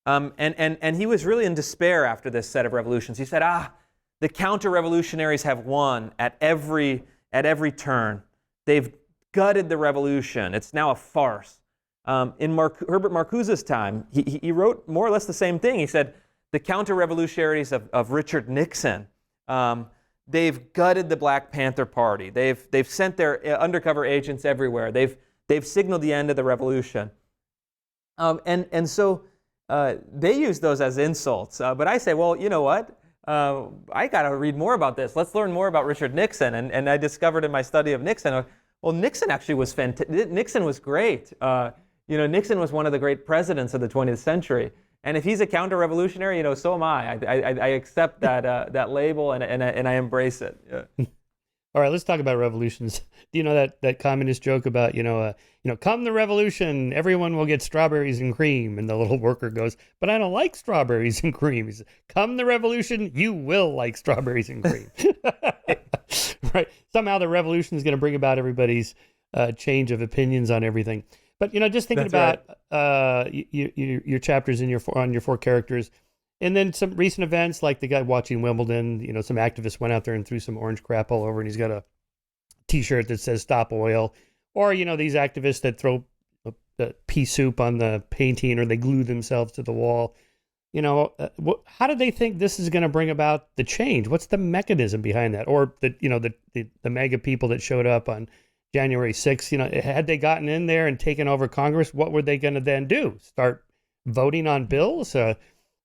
And he was really in despair after this set of revolutions. He said, the counter-revolutionaries have won at every turn. They've gutted the revolution. It's now a farce. In Herbert Marcuse's time, he wrote more or less the same thing. He said, the counter-revolutionaries of Richard Nixon, they've gutted the Black Panther Party. They've sent their undercover agents everywhere. They've signaled the end of the revolution. And so they use those as insults. But I say, well, you know what? I got to read more about this. Let's learn more about Richard Nixon. And I discovered in my study of Nixon, well, Nixon actually was fantastic. Nixon was great. Nixon was one of the great presidents of the 20th century. And if he's a counter-revolutionary, so am I. I accept that label and I embrace it. Yeah.
All right, let's talk about revolutions. Do you know that communist joke about, come the revolution, everyone will get strawberries and cream. And the little worker goes, but I don't like strawberries and cream. He says, come the revolution, you will like strawberries and cream. Right. Somehow the revolution is going to bring about everybody's change of opinions on everything. But, just thinking
That's
about your chapters on your four characters, and then some recent events like the guy watching Wimbledon, some activists went out there and threw some orange crap all over, and he's got a T-shirt that says "Stop Oil," or these activists that throw pea soup on the painting, or they glue themselves to the wall. How do they think this is going to bring about the change? What's the mechanism behind that? Or the MAGA people that showed up on January 6th, had they gotten in there and taken over Congress, what were they going to then do? Start voting on bills? So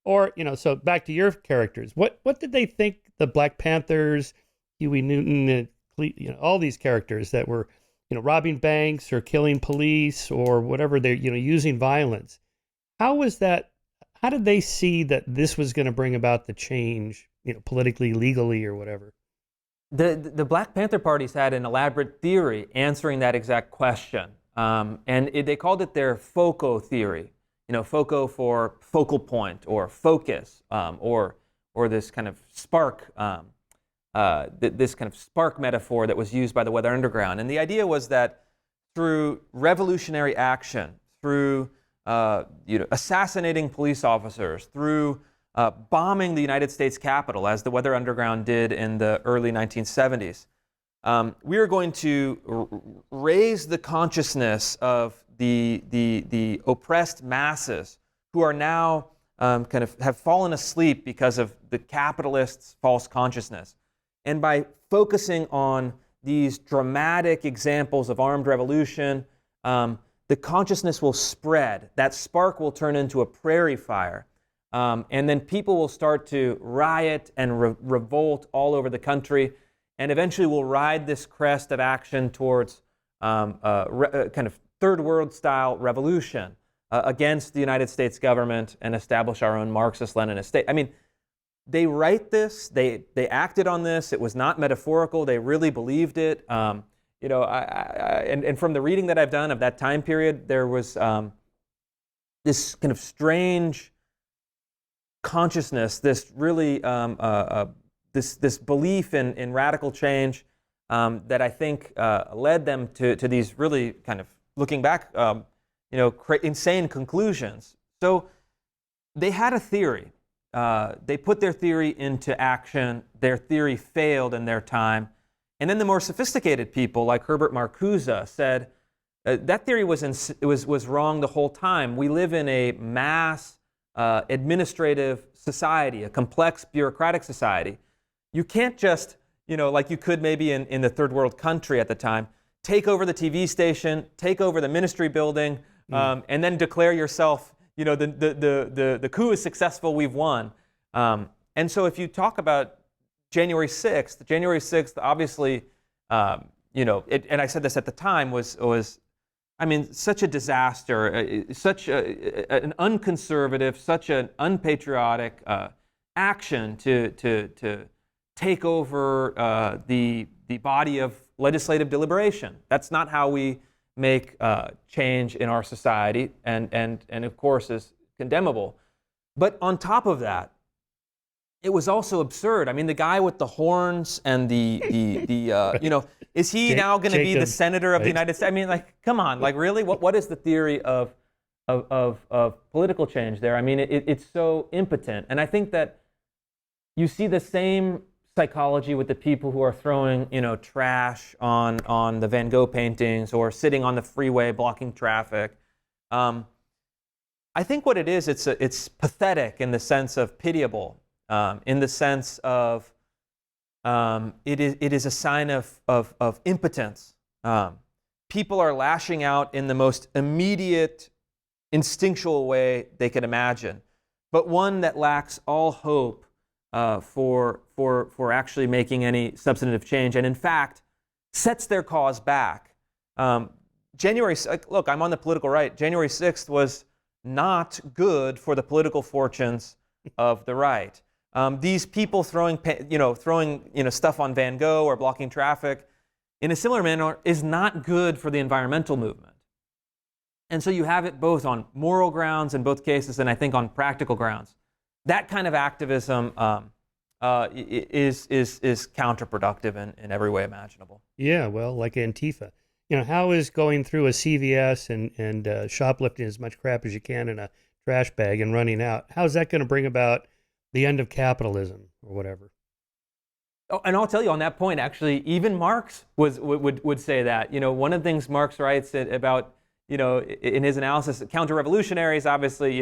back to your characters. What did they think the Black Panthers, Huey Newton, all these characters that were, robbing banks or killing police or whatever, they're, using violence. How was that? How did they see that this was going to bring about the change, politically, legally, or whatever?
The Black Panther parties had an elaborate theory answering that exact question. They called it their FOCO theory. FOCO for focal point or focus, or this kind of spark, this kind of spark metaphor that was used by the Weather Underground. And the idea was that through revolutionary action, through assassinating police officers, through bombing the United States Capitol, as the Weather Underground did in the early 1970s, we are going to raise the consciousness of the oppressed masses who are now kind of have fallen asleep because of the capitalists' false consciousness. And by focusing on these dramatic examples of armed revolution, the consciousness will spread. That spark will turn into a prairie fire. And then people will start to riot and revolt all over the country. And eventually we'll ride this crest of action towards kind of third world style revolution against the United States government and establish our own Marxist-Leninist state. I mean, they write this, they acted on this. It was not metaphorical. They really believed it. and from the reading that I've done of that time period, there was this kind of strange consciousness, this really this belief in radical change that I think led them to these really kind of, looking back, insane conclusions. So they had a theory. They put their theory into action. Their theory failed in their time. And then the more sophisticated people, like Herbert Marcuse, said that theory was wrong the whole time. We live in a mass administrative society, a complex bureaucratic society. You can't just, like you could maybe in the third world country at the time, take over the TV station, take over the ministry building, and then declare yourself, the coup is successful, we've won. And so if you talk about January 6th, obviously, and I said this at the time, was such a disaster, such an unconservative, such an unpatriotic action to take over the body of legislative deliberation. That's not how we make change in our society, and of course is condemnable. But on top of that, it was also absurd. I mean, the guy with the horns and is he now going to be the senator of the United States? I mean, like, come on, like, really? What is the theory of political change there? I mean, it's so impotent. And I think that you see the same psychology with the people who are throwing, trash on the Van Gogh paintings or sitting on the freeway blocking traffic. I think what it is, it's pathetic in the sense of pitiable. In the sense of it is a sign of impotence. People are lashing out in the most immediate, instinctual way they could imagine, but one that lacks all hope for actually making any substantive change, and in fact sets their cause back. Look, I'm on the political right. January 6th was not good for the political fortunes of the right. These people throwing stuff on Van Gogh or blocking traffic in a similar manner is not good for the environmental movement. And so you have it both on moral grounds in both cases, and I think on practical grounds. That kind of activism is counterproductive in every way imaginable.
Yeah, well, like Antifa. How is going through a CVS and shoplifting as much crap as you can in a trash bag and running out, how's that going to bring about the end of capitalism or whatever?
Oh, and I'll tell you on that point, actually, even Marx would say that. One of the things Marx writes about, in his analysis, CounterRevolutionaries, obviously,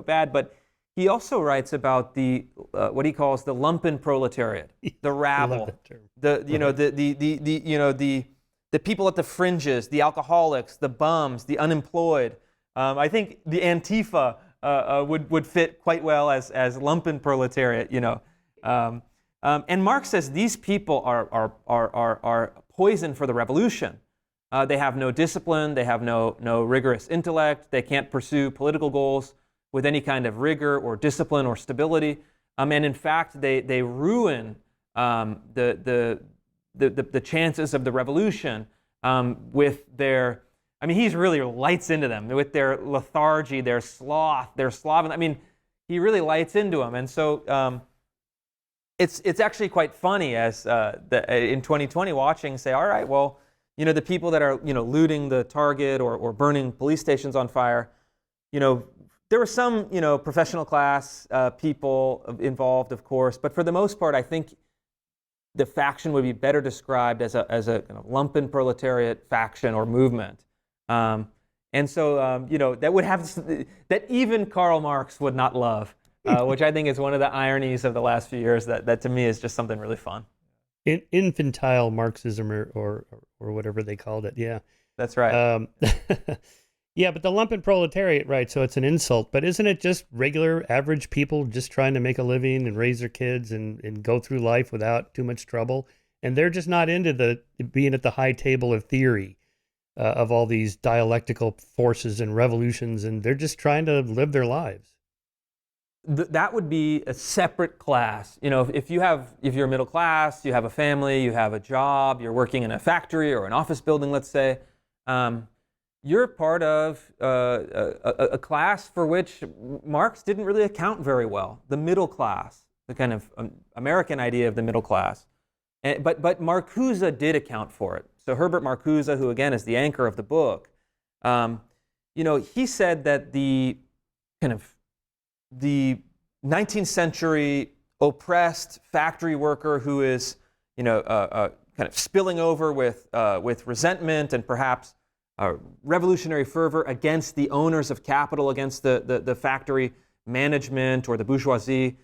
bad, but he also writes about the what he calls the lumpen proletariat, the rabble, the people at the fringes, the alcoholics, the bums, the unemployed. I think the Antifa would fit quite well as lumpen proletariat, and Marx says these people are poison for the revolution. They have no discipline, they have no rigorous intellect, they can't pursue political goals with any kind of rigor or discipline or stability, and in fact they ruin the chances of the revolution with their. I mean, he's really lights into them with their lethargy, their sloth, their sloven. I mean, he really lights into them, and so it's actually quite funny as in 2020 watching, say, all right, well, the people that are looting the Target or burning police stations on fire, there were some professional class people involved, of course, but for the most part, I think the faction would be better described as a kind of lumpen proletariat faction or movement. And so, that would have that even Karl Marx would not love, which I think is one of the ironies of the last few years. That to me is just something really fun.
Infantile Marxism or whatever they called it. Yeah,
that's right.
Yeah, but the lumpen proletariat, right? So it's an insult, but isn't it just regular, average people just trying to make a living and raise their kids and go through life without too much trouble? And they're just not into being at the high table of theory. Of all these dialectical forces and revolutions, and they're just trying to live their lives.
that would be a separate class. If you're middle class, you have a family, you have a job, you're working in a factory or an office building, let's say, you're part of a class for which Marx didn't really account very well, the middle class, the kind of American idea of the middle class. But Marcuse did account for it. So Herbert Marcuse, who again is the anchor of the book, he said that the 19th century oppressed factory worker who is, kind of spilling over with resentment and perhaps revolutionary fervor against the owners of capital, against the factory management or the bourgeoisie,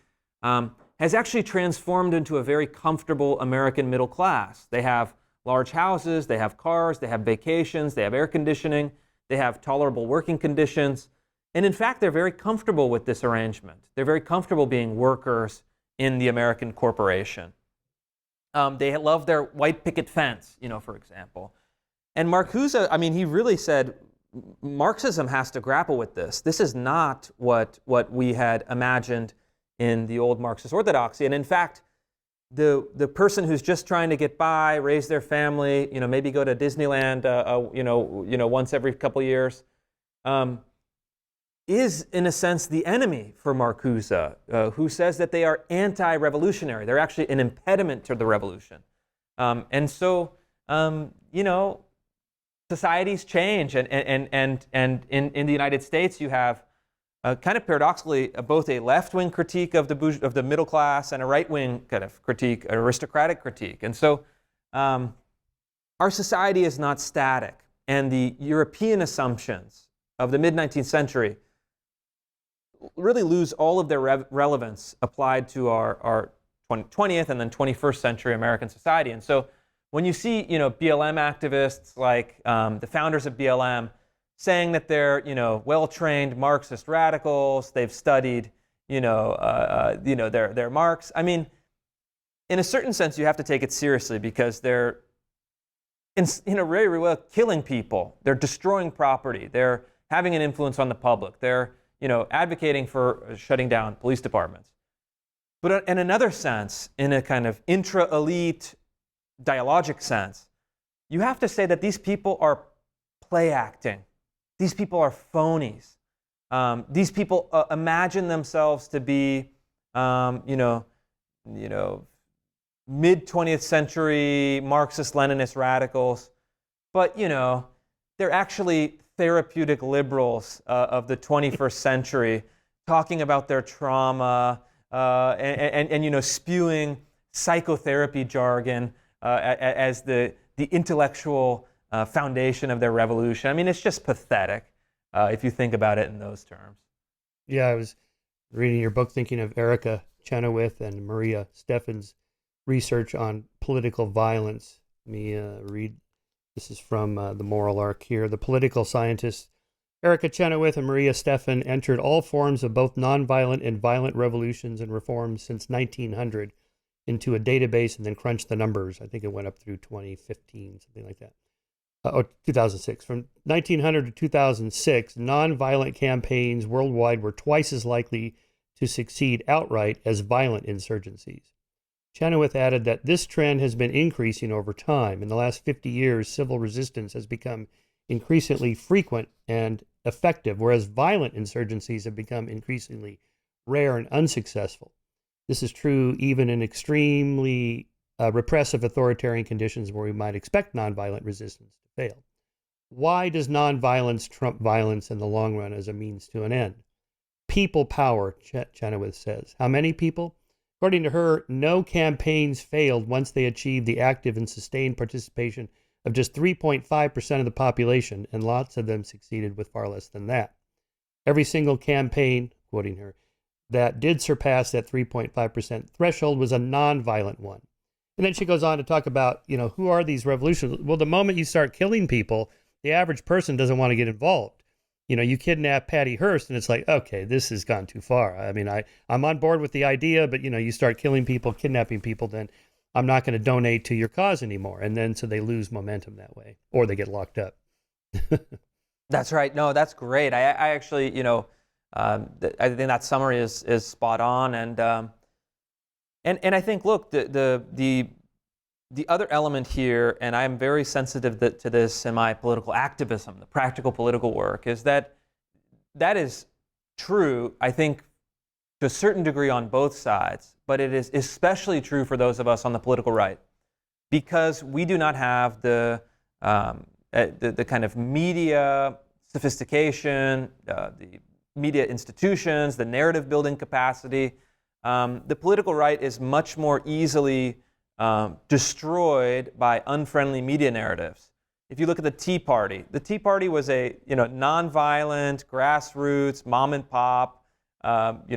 has actually transformed into a very comfortable American middle class. They have large houses, they have cars, they have vacations, they have air conditioning, they have tolerable working conditions. And in fact, they're very comfortable with this arrangement. They're very comfortable being workers in the American corporation. They love their white picket fence, for example. And Marcuse, he really said, Marxism has to grapple with this. This is not what we had imagined in the old Marxist orthodoxy. And in fact, the person who's just trying to get by, raise their family, maybe go to Disneyland, once every couple years, is in a sense the enemy for Marcuse, who says that they are anti-revolutionary. They're actually an impediment to the revolution. And so, societies change, and in the United States, you have kind of paradoxically both a left-wing critique of the middle class and a right-wing kind of critique, an aristocratic critique. And so, our society is not static, and the European assumptions of the mid-19th century really lose all of their relevance applied to our 20th and then 21st century American society. And so when you see, BLM activists like the founders of BLM saying that they're, well-trained Marxist radicals, they've studied, their Marx. In a certain sense, you have to take it seriously because they're, very well killing people. They're destroying property. They're having an influence on the public. They're, advocating for shutting down police departments. But in another sense, in a kind of intra-elite dialogic sense, you have to say that these people are play acting. These people are phonies. These people imagine themselves to be, mid-20th century Marxist-Leninist radicals, but they're actually therapeutic liberals of the 21st century, talking about their trauma and spewing psychotherapy jargon as the intellectual foundation of their revolution. It's just pathetic if you think about it in those terms.
Yeah, I was reading your book thinking of Erica Chenoweth and Maria Steffen's research on political violence. Let me read. This is from the Moral Arc here. The political scientists Erica Chenoweth and Maria Steffen entered all forms of both nonviolent and violent revolutions and reforms since 1900 into a database and then crunched the numbers. I think it went up through 2015, something like that. 2006. From 1900 to 2006, nonviolent campaigns worldwide were twice as likely to succeed outright as violent insurgencies. Chenoweth added that this trend has been increasing over time. In the last 50 years, civil resistance has become increasingly frequent and effective, whereas violent insurgencies have become increasingly rare and unsuccessful. This is true even in extremely repressive authoritarian conditions where we might expect nonviolent resistance to fail. Why does nonviolence trump violence in the long run as a means to an end? People power, Chenoweth says. How many people? According to her, no campaigns failed once they achieved the active and sustained participation of just 3.5% of the population, and lots of them succeeded with far less than that. Every single campaign, quoting her, that did surpass that 3.5% threshold was a nonviolent one. And then she goes on to talk about, who are these revolutions? Well, the moment you start killing people, the average person doesn't want to get involved. You kidnap Patty Hearst, and it's like, okay, this has gone too far. I'm on board with the idea, but, you start killing people, kidnapping people, then I'm not going to donate to your cause anymore. And then so they lose momentum that way, or they get locked up.
That's right. No, that's great. I actually, I think that summary is spot on, and I think, look, the other element here, and I'm very sensitive to this in my political activism, the practical political work, is that is true, I think, to a certain degree on both sides, but it is especially true for those of us on the political right, because we do not have the kind of media sophistication, the media institutions, the narrative building capacity. The political right is much more easily destroyed by unfriendly media narratives. If you look at the Tea Party was a nonviolent, grassroots, mom and pop,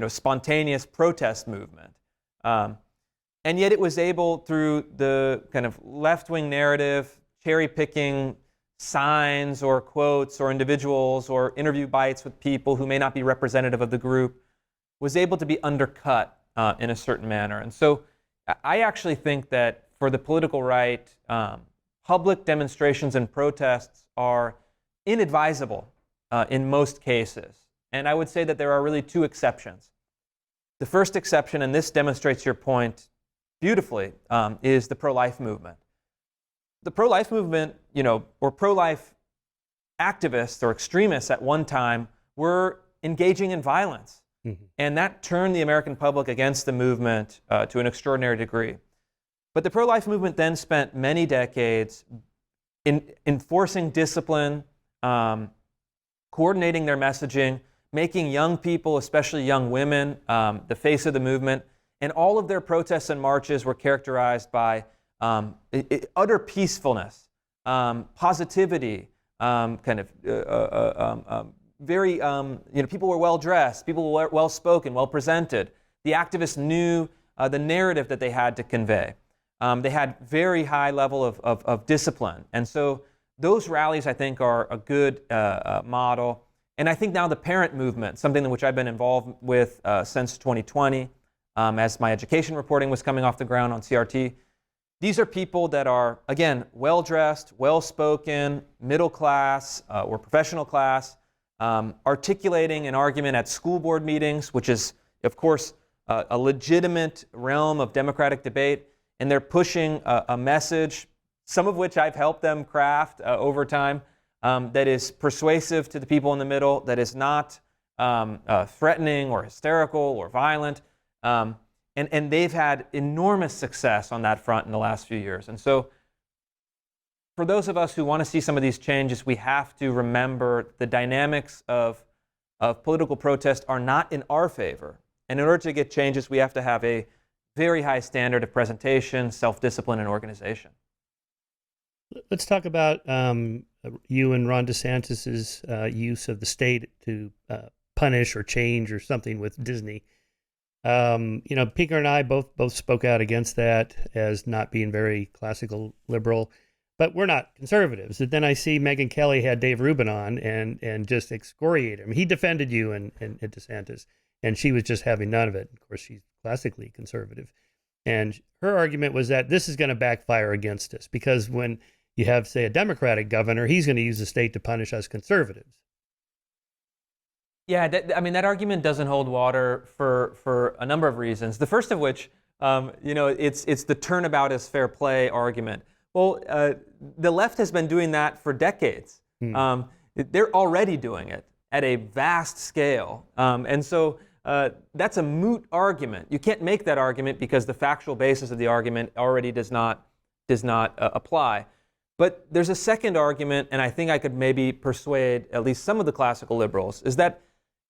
spontaneous protest movement, and yet it was able, through the kind of left-wing narrative, cherry picking signs or quotes or individuals or interview bites with people who may not be representative of the group, was able to be undercut in a certain manner. And so I actually think that for the political right, public demonstrations and protests are inadvisable in most cases. And I would say that there are really two exceptions. The first exception, and this demonstrates your point beautifully, is the pro-life movement. The pro-life movement, or pro-life activists or extremists at one time were engaging in violence. Mm-hmm. And that turned the American public against the movement to an extraordinary degree. But the pro-life movement then spent many decades in enforcing discipline, coordinating their messaging, making young people, especially young women, the face of the movement. And all of their protests and marches were characterized by utter peacefulness, positivity, very, people were well dressed, people were well spoken, well presented. The activists knew the narrative that they had to convey. They had very high level of discipline. And so those rallies, I think, are a good model. And I think now the parent movement, something in which I've been involved with since 2020, as my education reporting was coming off the ground on CRT. These are people that are, again, well-dressed, well-spoken, middle class, or professional class, articulating an argument at school board meetings, which is, of course, a legitimate realm of democratic debate, and they're pushing a message, some of which I've helped them craft over time, that is persuasive to the people in the middle, that is not threatening or hysterical or violent. And they've had enormous success on that front in the last few years. And so for those of us who want to see some of these changes, we have to remember the dynamics of political protest are not in our favor. And in order to get changes, we have to have a very high standard of presentation, self-discipline, and organization.
Let's talk about you and Ron DeSantis's use of the state to punish or change or something with Disney. Pinker and I both spoke out against that as not being very classical liberal, but we're not conservatives. And then I see Megyn Kelly had Dave Rubin on and just excoriated him. He defended you and DeSantis, and she was just having none of it. Of course, she's classically conservative. And her argument was that this is going to backfire against us because when you have, say, a Democratic governor, he's going to use the state to punish us conservatives.
Yeah, that argument doesn't hold water for a number of reasons. The first of which, it's the turnabout is fair play argument. Well, the left has been doing that for decades. They're already doing it at a vast scale. And so that's a moot argument. You can't make that argument because the factual basis of the argument already does not apply. But there's a second argument, and I think I could maybe persuade at least some of the classical liberals, is that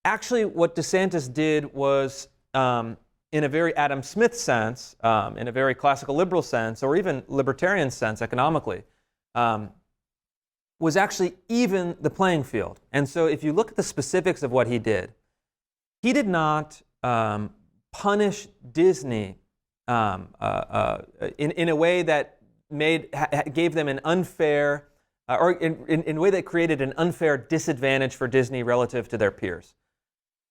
actually what DeSantis did was, in a very Adam Smith sense, in a very classical liberal sense, or even libertarian sense economically, was actually even the playing field. And so if you look at the specifics of what he did not punish Disney in a way that gave them an unfair, or in a way that created an unfair disadvantage for Disney relative to their peers.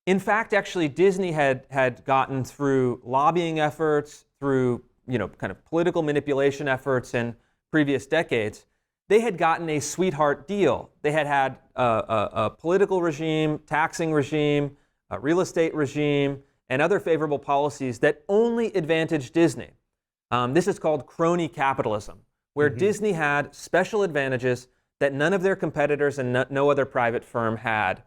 In fact, actually, Disney had gotten through lobbying efforts, through kind of political manipulation efforts in previous decades, they had gotten a sweetheart deal. They had a political regime, taxing regime, real estate regime, and other favorable policies that only advantage Disney. This is called crony capitalism, where Disney had special advantages that none of their competitors and no other private firm had.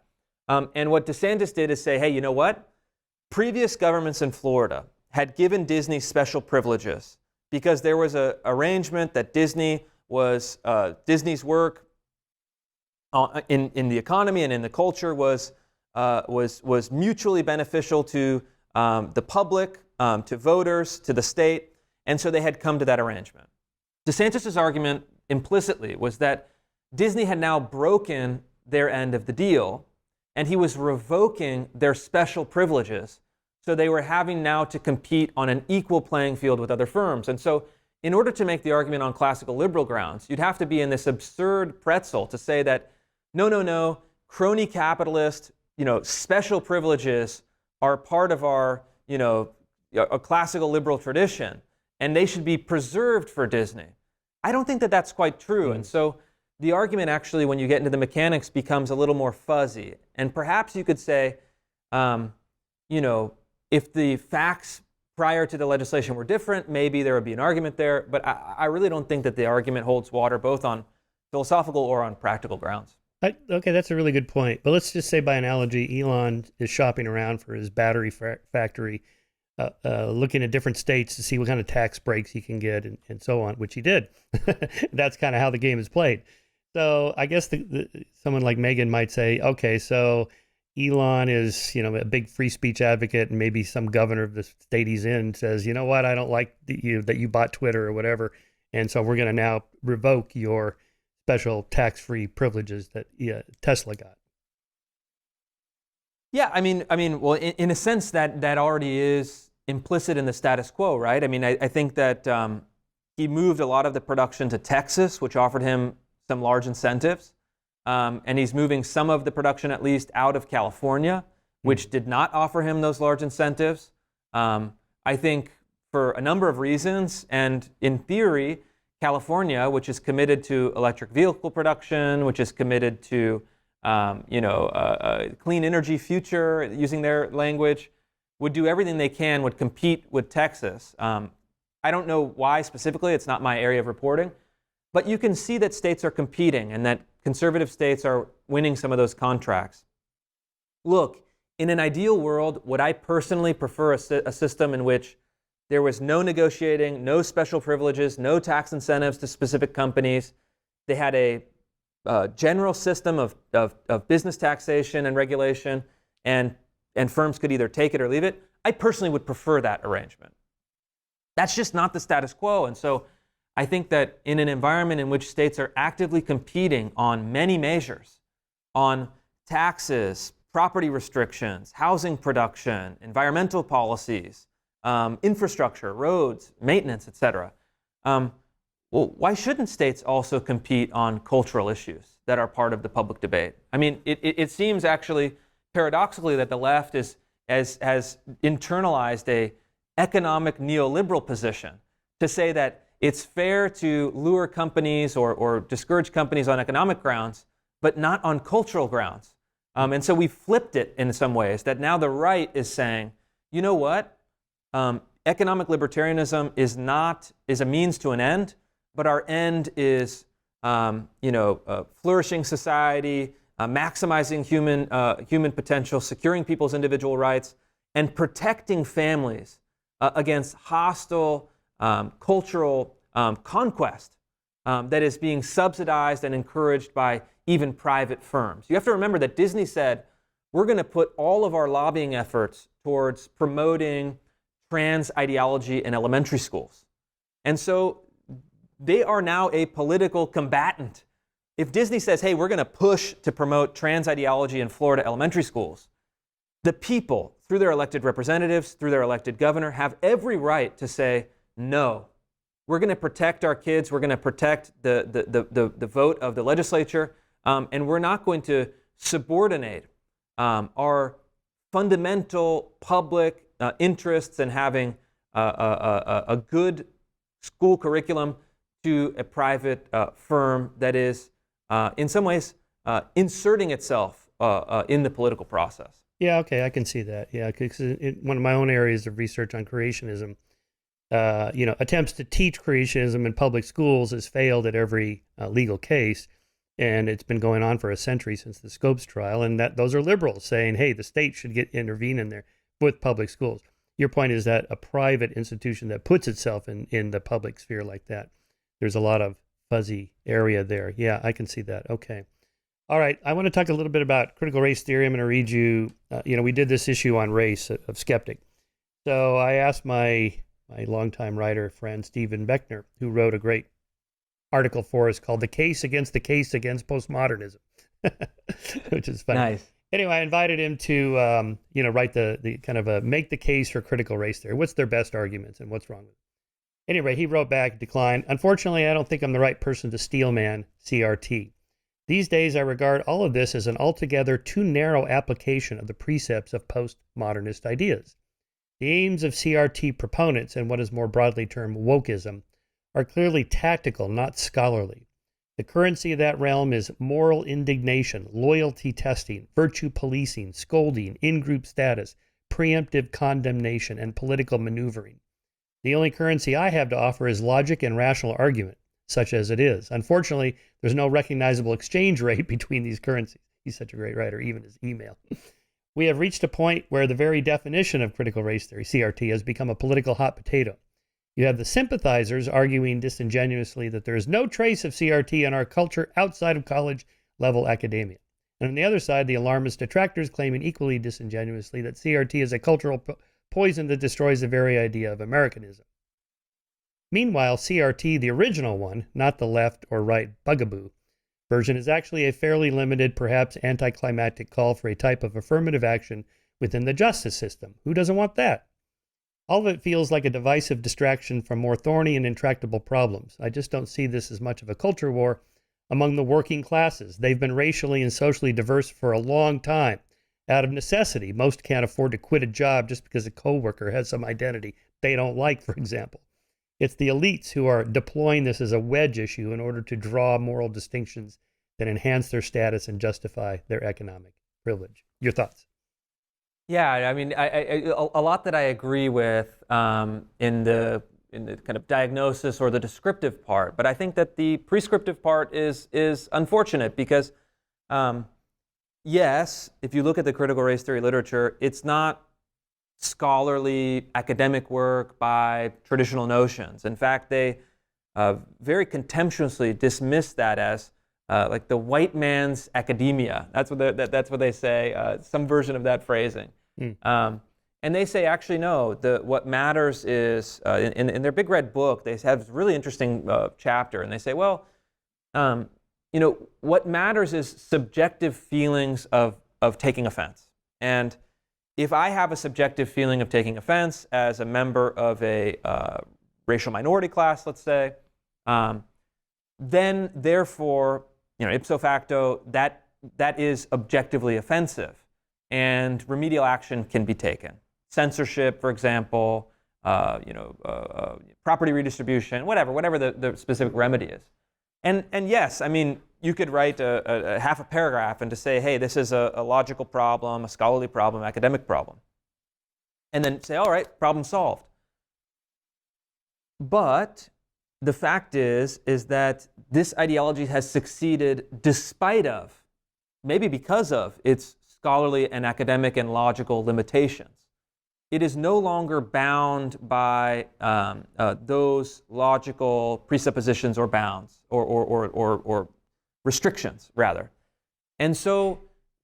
And what DeSantis did is say, hey, you know what? Previous governments in Florida had given Disney special privileges because there was an arrangement that Disney's work in the economy and in the culture was mutually beneficial to the public, to voters, to the state, and so they had come to that arrangement. DeSantis' argument implicitly was that Disney had now broken their end of the deal, and he was revoking their special privileges, so they were having now to compete on an equal playing field with other firms. And so in order to make the argument on classical liberal grounds, you'd have to be in this absurd pretzel to say that, no, crony capitalist, special privileges are part of our, a classical liberal tradition, and they should be preserved for Disney. I don't think that that's quite true. And so the argument actually, when you get into the mechanics, becomes a little more fuzzy. And perhaps you could say, if the facts prior to the legislation were different, maybe there would be an argument there. But I really don't think that the argument holds water, both on philosophical or on practical grounds.
Okay, that's a really good point. But let's just say, by analogy, Elon is shopping around for his battery factory, looking at different states to see what kind of tax breaks he can get and so on, which he did. That's kind of how the game is played. So I guess someone like Megan might say, okay, so Elon is, a big free speech advocate, and maybe some governor of the state he's in says, you know what, I don't like that you bought Twitter or whatever, and so we're going to now revoke your special tax-free privileges that Tesla got.
Yeah, I mean, well, in a sense, that already is implicit in the status quo, right? I mean, I think that he moved a lot of the production to Texas, which offered him some large incentives. And he's moving some of the production, at least, out of California, which did not offer him those large incentives. I think for a number of reasons, and in theory, California, which is committed to electric vehicle production, which is committed to a clean energy future, using their language, would do everything they can, would compete with Texas. I don't know why specifically, it's not my area of reporting, but you can see that states are competing and that conservative states are winning some of those contracts. Look, in an ideal world, would I personally prefer a system in which there was no negotiating, no special privileges, no tax incentives to specific companies? They had a general system of business taxation and regulation, and firms could either take it or leave it. I personally would prefer that arrangement. That's just not the status quo. And so I think that in an environment in which states are actively competing on many measures, on taxes, property restrictions, housing production, environmental policies, infrastructure, roads, maintenance, etc. Well, why shouldn't states also compete on cultural issues that are part of the public debate? I mean, it seems actually paradoxically that the left has internalized a economic neoliberal position to say that it's fair to lure companies or discourage companies on economic grounds, but not on cultural grounds. And so we flipped it in some ways, that now the right is saying, you know what? Economic libertarianism is a means to an end, but our end is flourishing society, maximizing human potential, securing people's individual rights, and protecting families against hostile cultural conquest that is being subsidized and encouraged by even private firms. You have to remember that Disney said, we're going to put all of our lobbying efforts towards promoting trans ideology in elementary schools. And so they are now a political combatant. If Disney says, hey, we're going to push to promote trans ideology in Florida elementary schools, the people, through their elected representatives, through their elected governor, have every right to say, no, we're going to protect our kids, we're going to protect the vote of the legislature, and we're not going to subordinate our fundamental public interests in having a good school curriculum to a private firm that is, in some ways, inserting itself in the political process.
Yeah, okay, I can see that. Yeah, because one of my own areas of research on creationism, attempts to teach creationism in public schools has failed at every legal case, and it's been going on for a century since the Scopes trial. And that those are liberals saying, "Hey, the state should intervene in there with public schools." Your point is that a private institution that puts itself in the public sphere like that, there's a lot of fuzzy area there. Yeah, I can see that. Okay. All right, I want to talk a little bit about critical race theory. I'm going to read you, we did this issue on race of Skeptic. So I asked my longtime writer friend, Stephen Beckner, who wrote a great article for us called The Case Against Postmodernism, which is funny.
Nice.
Anyway, I invited him to, write the kind of make the case for critical race theory. What's their best arguments and what's wrong with it? Anyway, he wrote back, declined. Unfortunately, I don't think I'm the right person to steelman CRT. These days, I regard all of this as an altogether too narrow application of the precepts of postmodernist ideas. The aims of CRT proponents and what is more broadly termed wokeism are clearly tactical, not scholarly. The currency of that realm is moral indignation, loyalty testing, virtue policing, scolding, in-group status, preemptive condemnation, and political maneuvering. The only currency I have to offer is logic and rational argument, such as it is. Unfortunately, there's no recognizable exchange rate between these currencies. He's such a great writer, even his email. We have reached a point where the very definition of critical race theory, CRT, has become a political hot potato. You have the sympathizers arguing disingenuously that there is no trace of CRT in our culture outside of college-level academia. And on the other side, the alarmist detractors claiming equally disingenuously that CRT is a cultural poison that destroys the very idea of Americanism. Meanwhile, CRT, the original one, not the left or right bugaboo version, is actually a fairly limited, perhaps anticlimactic call for a type of affirmative action within the justice system. Who doesn't want that? All of it feels like a divisive distraction from more thorny and intractable problems. I just don't see this as much of a culture war among the working classes. They've been racially and socially diverse for a long time. Out of necessity, most can't afford to quit a job just because a coworker has some identity they don't like, for example. It's the elites who are deploying this as a wedge issue in order to draw moral distinctions that enhance their status and justify their economic privilege. Your thoughts?
Yeah, I mean, a lot that I agree with in the kind of diagnosis or the descriptive part, but I think that the prescriptive part is unfortunate because, yes, if you look at the critical race theory literature, it's not scholarly academic work by traditional notions. In fact, they very contemptuously dismiss that as like the white man's academia. That's what they say. Some version of that phrasing. And they say, actually, no. What matters is in their big red book, they have a really interesting chapter, and they say, well, what matters is subjective feelings of taking offense. And if I have a subjective feeling of taking offense as a member of a racial minority class, let's say, then therefore, ipso facto, that is objectively offensive, and remedial action can be taken. Censorship, for example, property redistribution, whatever the specific remedy is. And yes, I mean, you could write a half a paragraph and to say, hey, this is a logical problem, a scholarly problem, academic problem. And then say, all right, problem solved. But the fact is that this ideology has succeeded despite of, maybe because of, its scholarly and academic and logical limitations. It is no longer bound by those logical presuppositions or bounds or restrictions, rather. And so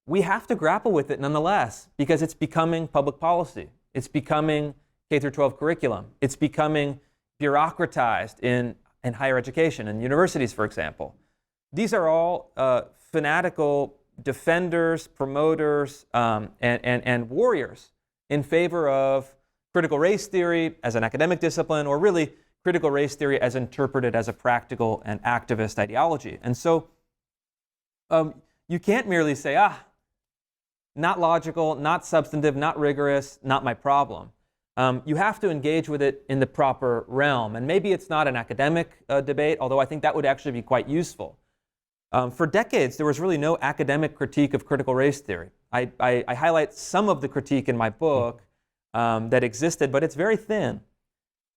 we have to grapple with it nonetheless because it's becoming public policy. It's becoming K through 12 curriculum. It's becoming bureaucratized in higher education and universities, for example. These are all fanatical defenders, promoters, and warriors in favor of critical race theory as an academic discipline, or really critical race theory as interpreted as a practical and activist ideology. And so you can't merely say, not logical, not substantive, not rigorous, not my problem. You have to engage with it in the proper realm. And maybe it's not an academic debate, although I think that would actually be quite useful. For decades, there was really no academic critique of critical race theory. I highlight some of the critique in my book that existed, but it's very thin.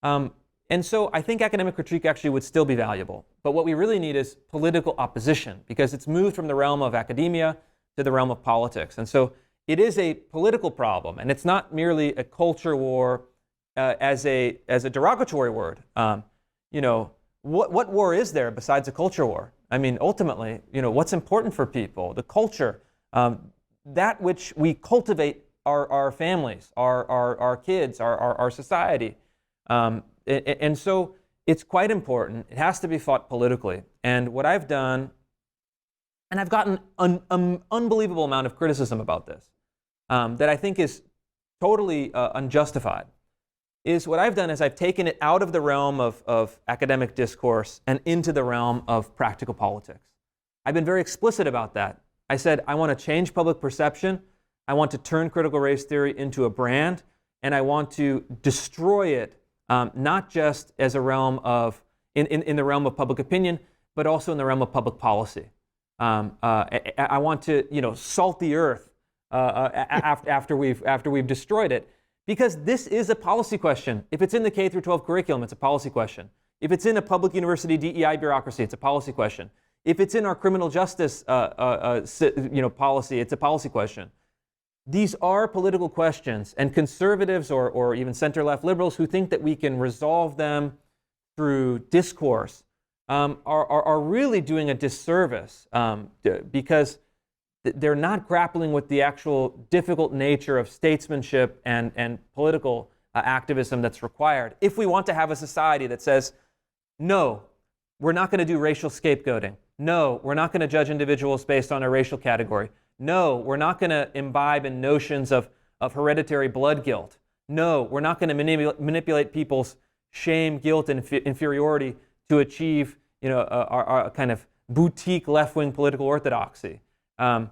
And so I think academic critique actually would still be valuable. But what we really need is political opposition, because it's moved from the realm of academia to the realm of politics. And so it is a political problem, and it's not merely a culture war as a derogatory word. What war is there besides a culture war? I mean, ultimately, what's important for people, the culture, that which we cultivate our families, our kids, our society. And so it's quite important. It has to be fought politically. And what I've done, and I've gotten an unbelievable amount of criticism about this, that I think is totally unjustified, is what I've done is I've taken it out of the realm of academic discourse and into the realm of practical politics. I've been very explicit about that. I said, I want to change public perception. I want to turn critical race theory into a brand, and I want to destroy it, not just as a realm of, in the realm of public opinion, but also in the realm of public policy. I want to, salt the earth after we've destroyed it. Because this is a policy question. If it's in the K through 12 curriculum, it's a policy question. If it's in a public university DEI bureaucracy, it's a policy question. If it's in our criminal justice policy, it's a policy question. These are political questions, and conservatives or even center-left liberals who think that we can resolve them through discourse are really doing a disservice because they're not grappling with the actual difficult nature of statesmanship and political activism that's required. If we want to have a society that says, no, we're not going to do racial scapegoating. No, we're not going to judge individuals based on a racial category. No, we're not going to imbibe in notions of hereditary blood guilt. No, we're not going to manipulate people's shame, guilt, and inferiority to achieve our kind of boutique left-wing political orthodoxy. I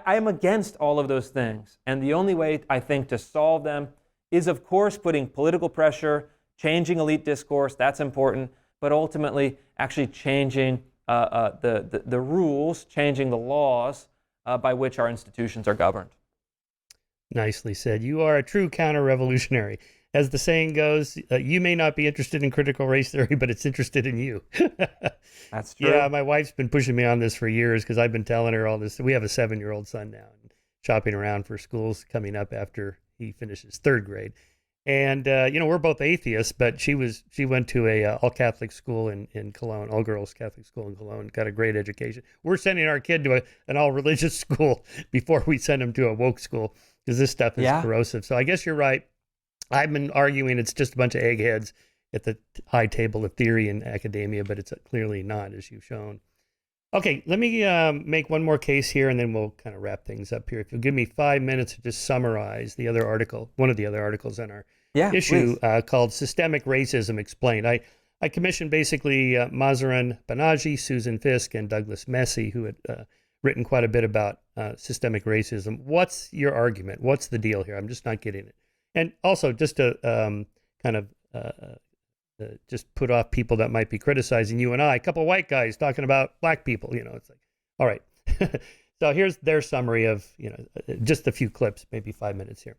am against all of those things, and the only way I think to solve them is, of course, putting political pressure, changing elite discourse. That's important, but ultimately actually changing the rules, changing the laws by which our institutions are governed.
Nicely said. You are a true counter-revolutionary. As the saying goes, you may not be interested in critical race theory, but it's interested in you.
That's true.
Yeah, my wife's been pushing me on this for years because I've been telling her all this. We have a 7-year-old son now, and shopping around for schools coming up after he finishes 3rd grade. And, we're both atheists, but she went to a all-Catholic school in Cologne, all-girls Catholic school in Cologne, got a great education. We're sending our kid to an all-religious school before we send him to a woke school because this stuff is corrosive. So I guess you're right. I've been arguing it's just a bunch of eggheads at the high table of theory in academia, but it's clearly not, as you've shown. Okay, let me make one more case here, and then we'll kind of wrap things up here. If you'll give me 5 minutes to just summarize the other article, one of the other articles on our issue called Systemic Racism Explained. I commissioned basically Mazarin Banaji, Susan Fisk, and Douglas Messy, who had written quite a bit about systemic racism. What's your argument? What's the deal here? I'm just not getting it. And also, just to just put off people that might be criticizing you and I, a couple of white guys talking about black people, it's like, all right. So here's their summary of, just a few clips, maybe 5 minutes here.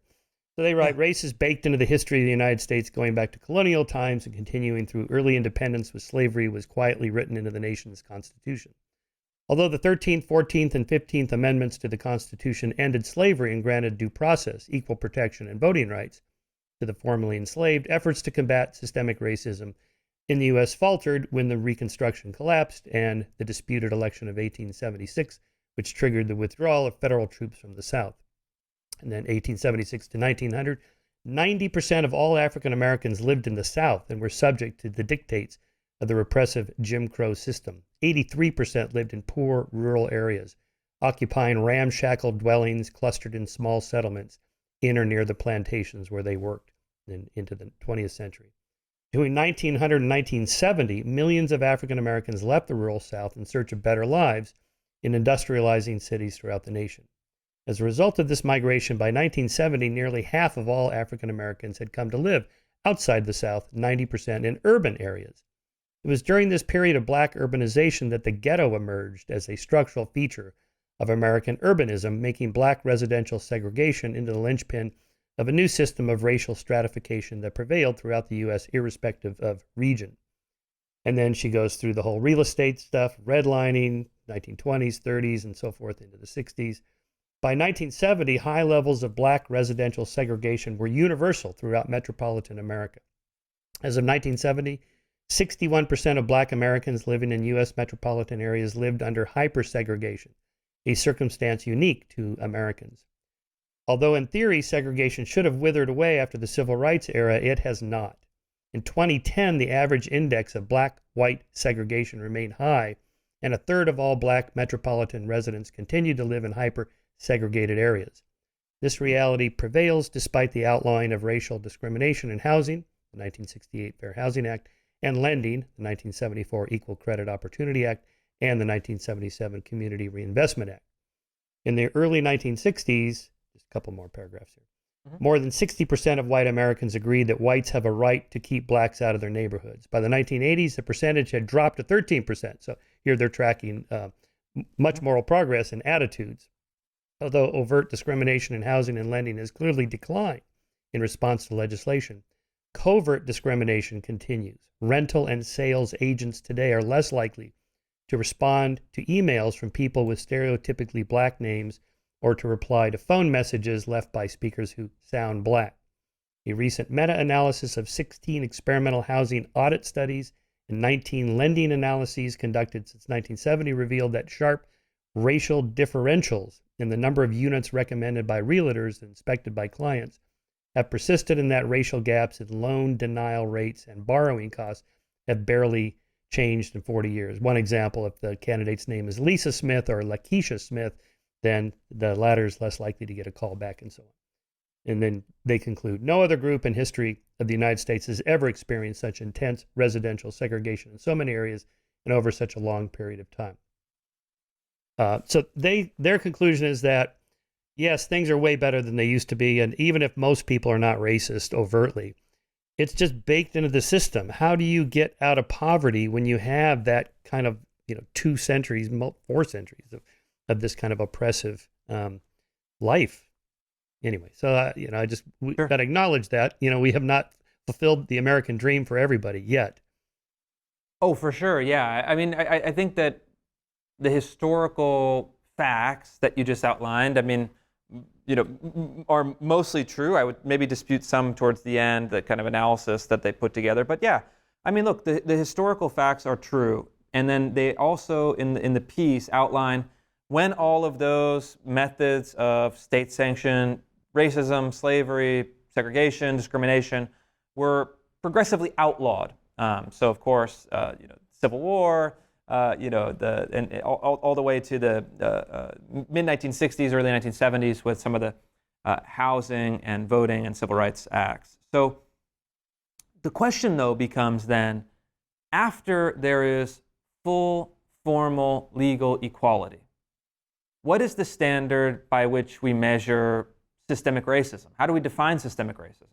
So they write, race is baked into the history of the United States going back to colonial times and continuing through early independence with slavery was quietly written into the nation's constitution. Although the 13th, 14th, and 15th Amendments to the Constitution ended slavery and granted due process, equal protection, and voting rights to the formerly enslaved, efforts to combat systemic racism in the U.S. faltered when the Reconstruction collapsed and the disputed election of 1876, which triggered the withdrawal of federal troops from the South. And then 1876 to 1900, 90% of all African Americans lived in the South and were subject to the dictates of the repressive Jim Crow system. 83% lived in poor rural areas, occupying ramshackle dwellings clustered in small settlements in or near the plantations where they worked into the 20th century. Between 1900 and 1970, millions of African Americans left the rural South in search of better lives in industrializing cities throughout the nation. As a result of this migration, by 1970, nearly half of all African Americans had come to live outside the South, 90% in urban areas. It was during this period of black urbanization that the ghetto emerged as a structural feature of American urbanism, making black residential segregation into the linchpin of a new system of racial stratification that prevailed throughout the U.S. irrespective of region. And then she goes through the whole real estate stuff, redlining, 1920s, 30s, and so forth into the 60s. By 1970, high levels of black residential segregation were universal throughout metropolitan America. As of 1970, 61% of black Americans living in U.S. metropolitan areas lived under hypersegregation, a circumstance unique to Americans. Although in theory segregation should have withered away after the civil rights era, it has not. In 2010, the average index of black-white segregation remained high, and a third of all black metropolitan residents continued to live in hyper-segregated areas. This reality prevails despite the outlawing of racial discrimination in housing, the 1968 Fair Housing Act, and lending, the 1974 Equal Credit Opportunity Act, and the 1977 Community Reinvestment Act. In the early 1960s, just a couple more paragraphs here, more than 60% of white Americans agreed that whites have a right to keep blacks out of their neighborhoods. By the 1980s, the percentage had dropped to 13%. So here they're tracking much moral progress in attitudes, although overt discrimination in housing and lending has clearly declined in response to legislation. Covert discrimination continues. Rental and sales agents today are less likely to respond to emails from people with stereotypically black names or to reply to phone messages left by speakers who sound black. A recent meta-analysis of 16 experimental housing audit studies and 19 lending analyses conducted since 1970 revealed that sharp racial differentials in the number of units recommended by realtors and inspected by clients have persisted, and that racial gaps in loan denial rates and borrowing costs have barely changed in 40 years. One example, if the candidate's name is Lisa Smith or Lakeisha Smith, then the latter is less likely to get a call back and so on. And then they conclude, no other group in history of the United States has ever experienced such intense residential segregation in so many areas and over such a long period of time. So their conclusion is that, yes, things are way better than they used to be, and even if most people are not racist overtly, it's just baked into the system. How do you get out of poverty when you have that kind of 2 centuries, 4 centuries of this kind of oppressive life? Anyway, so we got to acknowledge that we have not fulfilled the American dream for everybody yet.
Oh, for sure, yeah. I mean, I think that the historical facts that you just outlined, are mostly true. I would maybe dispute some towards the end, the kind of analysis that they put together. But yeah, I mean, look, the historical facts are true. And then they also, in the piece, outline when all of those methods of state-sanctioned racism, slavery, segregation, discrimination were progressively outlawed. So, of course, Civil War, all the way to the mid-1960s, early 1970s with some of the housing and voting and civil rights acts. So the question, though, becomes then, after there is full, formal, legal equality, what is the standard by which we measure systemic racism? How do we define systemic racism?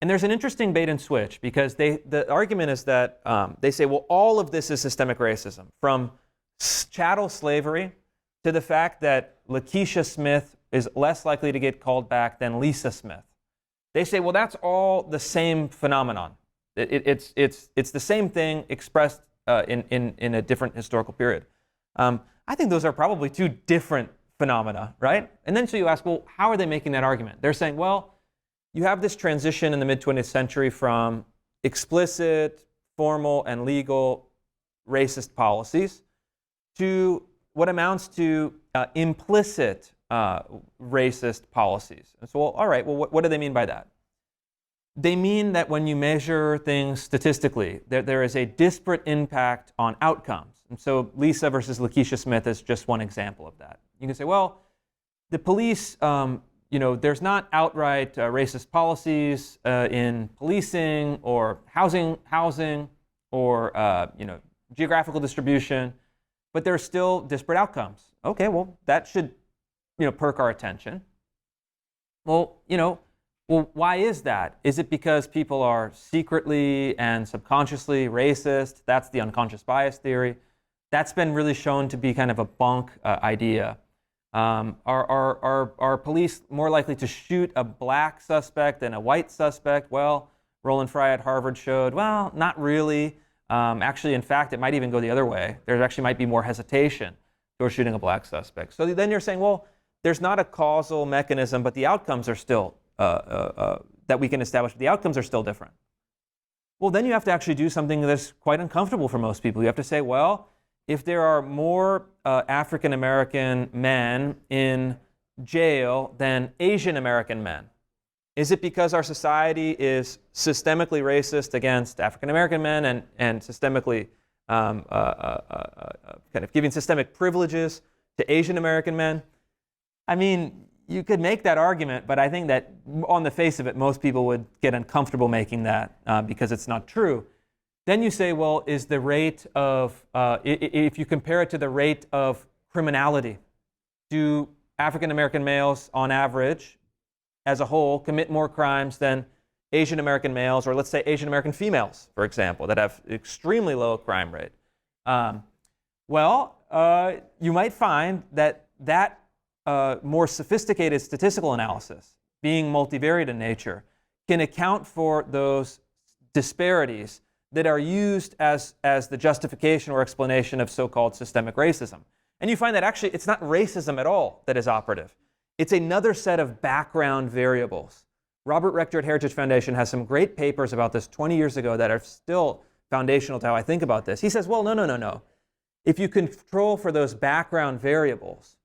And there's an interesting bait and switch, because the argument is that they say, well, all of this is systemic racism, from chattel slavery to the fact that Lakeisha Smith is less likely to get called back than Lisa Smith. They say, well, that's all the same phenomenon. It's the same thing expressed in a different historical period. I think those are probably 2 different phenomena, right? And then so you ask, well, how are they making that argument? They're saying, well, you have this transition in the mid-20th century from explicit, formal, and legal racist policies to what amounts to implicit racist policies. And so, well, all right, well, what do they mean by that? They mean that when you measure things statistically, there is a disparate impact on outcomes. And so Lisa versus Lakeisha Smith is just one example of that. You can say, well, the police, there's not outright racist policies in policing or housing or geographical distribution, but there are still disparate outcomes. Okay, well, that should perk our attention. Well, Well, why is that? Is it because people are secretly and subconsciously racist? That's the unconscious bias theory. That's been really shown to be kind of a bunk idea. Are police more likely to shoot a black suspect than a white suspect? Well, Roland Frye at Harvard showed, well, not really. Actually, in fact, it might even go the other way. There actually might be more hesitation towards shooting a black suspect. So then you're saying, well, there's not a causal mechanism, but the outcomes are still, that we can establish, the outcomes are still different. Well, then you have to actually do something that's quite uncomfortable for most people. You have to say, well, if there are more African American men in jail than Asian American men, is it because our society is systemically racist against African American men and systemically kind of giving systemic privileges to Asian American men? I mean, you could make that argument, but I think that on the face of it, most people would get uncomfortable making that because it's not true. Then you say, well, is the rate of, if you compare it to the rate of criminality, do African American males on average, as a whole, commit more crimes than Asian American males, or let's say Asian American females, for example, that have extremely low crime rate? You might find that more sophisticated statistical analysis, being multivariate in nature, can account for those disparities that are used as the justification or explanation of so-called systemic racism. And you find that actually it's not racism at all that is operative. It's another set of background variables. Robert Rector at Heritage Foundation has some great papers about this 20 years ago that are still foundational to how I think about this. He says, well, no. If you control for those background variables,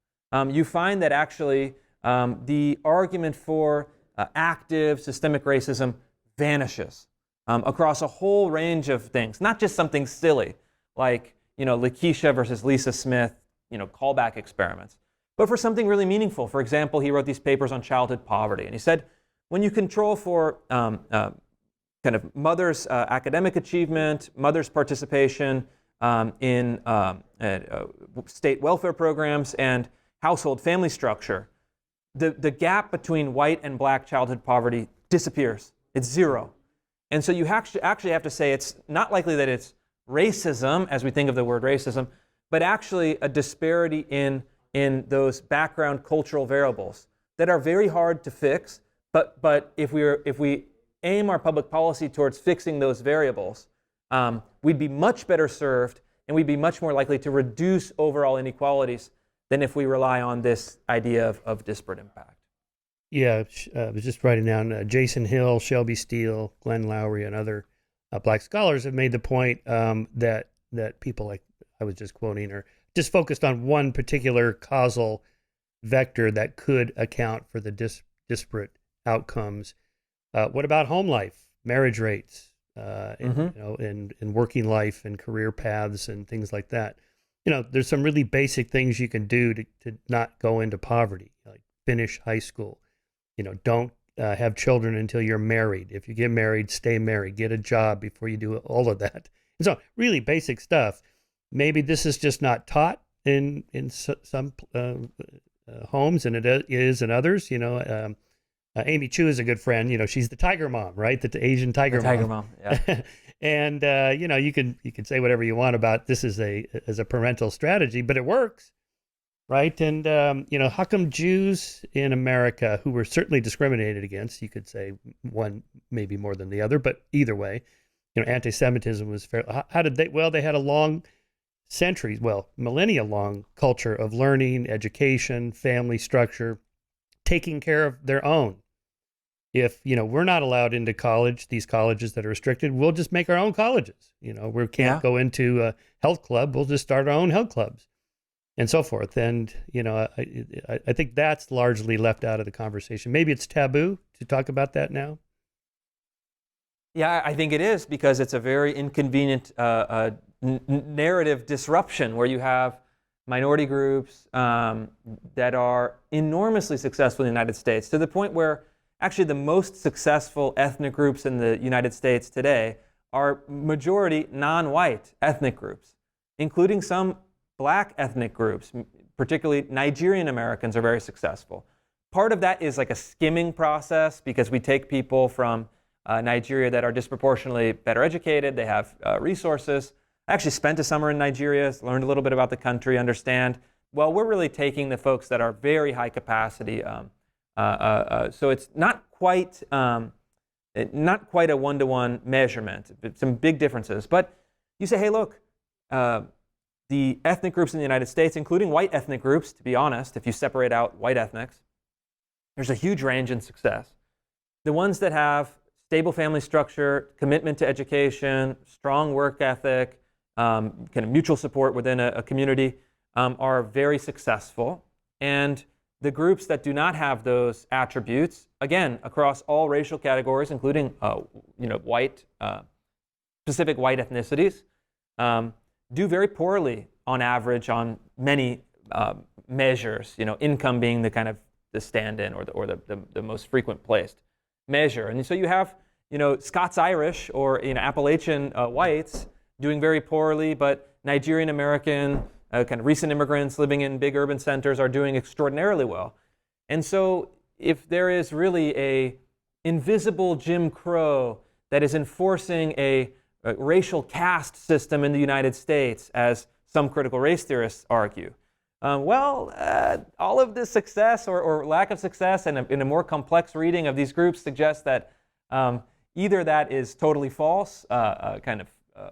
you find that actually the argument for active systemic racism vanishes across a whole range of things, not just something silly like Lakeisha versus Lisa Smith, callback experiments, but for something really meaningful. For example, he wrote these papers on childhood poverty, and he said when you control for kind of mother's academic achievement, mother's participation in state welfare programs and household family structure, the gap between white and black childhood poverty disappears. It's zero. And so you actually have to say it's not likely that it's racism, as we think of the word racism, but actually a disparity in those background cultural variables that are very hard to fix. But if we aim our public policy towards fixing those variables, we'd be much better served, and we'd be much more likely to reduce overall inequalities than if we rely on this idea of disparate impact.
Yeah, I was just writing down Jason Hill, Shelby Steele, Glenn Lowry, and other black scholars have made the point that people like I was just quoting are just focused on one particular causal vector that could account for the disparate outcomes. What about home life, marriage rates, and working life and career paths and things like that? There's some really basic things you can do to not go into poverty, like finish high school. Don't have children until you're married. If you get married, stay married. Get a job before you do all of that. And so really basic stuff. Maybe this is just not taught in some homes, and it is in others. Amy Chu is a good friend. She's the tiger mom, right? The Asian tiger mom.
Tiger mom, yeah.
And you can say whatever you want about this as a parental strategy, but it works. Right. And, how come Jews in America, who were certainly discriminated against, you could say one maybe more than the other, but either way, anti-Semitism was fair. How did they? Well, they had a long millennia long culture of learning, education, family structure, taking care of their own. If, we're not allowed into college, these colleges that are restricted, we'll just make our own colleges. We can't go into a health club. We'll just start our own health clubs. And so forth. And, I think that's largely left out of the conversation. Maybe it's taboo to talk about that now.
Yeah, I think it is, because it's a very inconvenient narrative disruption where you have minority groups that are enormously successful in the United States, to the point where actually the most successful ethnic groups in the United States today are majority non-white ethnic groups, including some black ethnic groups. Particularly Nigerian Americans are very successful. part of that is like a skimming process because we take people from Nigeria that are disproportionately better educated, they have resources. I actually spent a summer in Nigeria, learned a little bit about the country, understand. Well, we're really taking the folks that are very high capacity. So it's not quite a one-to-one measurement. Some big differences. But you say, hey, look, the ethnic groups in the United States, including white ethnic groups, to be honest, if you separate out white ethnics, there's a huge range in success. The ones that have stable family structure, commitment to education, strong work ethic, kind of mutual support within a community are very successful. And the groups that do not have those attributes, again, across all racial categories, including white, specific white ethnicities, do very poorly on average on many measures. Income being the kind of the stand-in or the most frequent placed measure. And so you have Scots-Irish or Appalachian whites doing very poorly, but Nigerian American, kind of recent immigrants living in big urban centers are doing extraordinarily well. And so if there is really a invisible Jim Crow that is enforcing a racial caste system in the United States, as some critical race theorists argue, all of this success or lack of success in a more complex reading of these groups suggests that either that is totally false,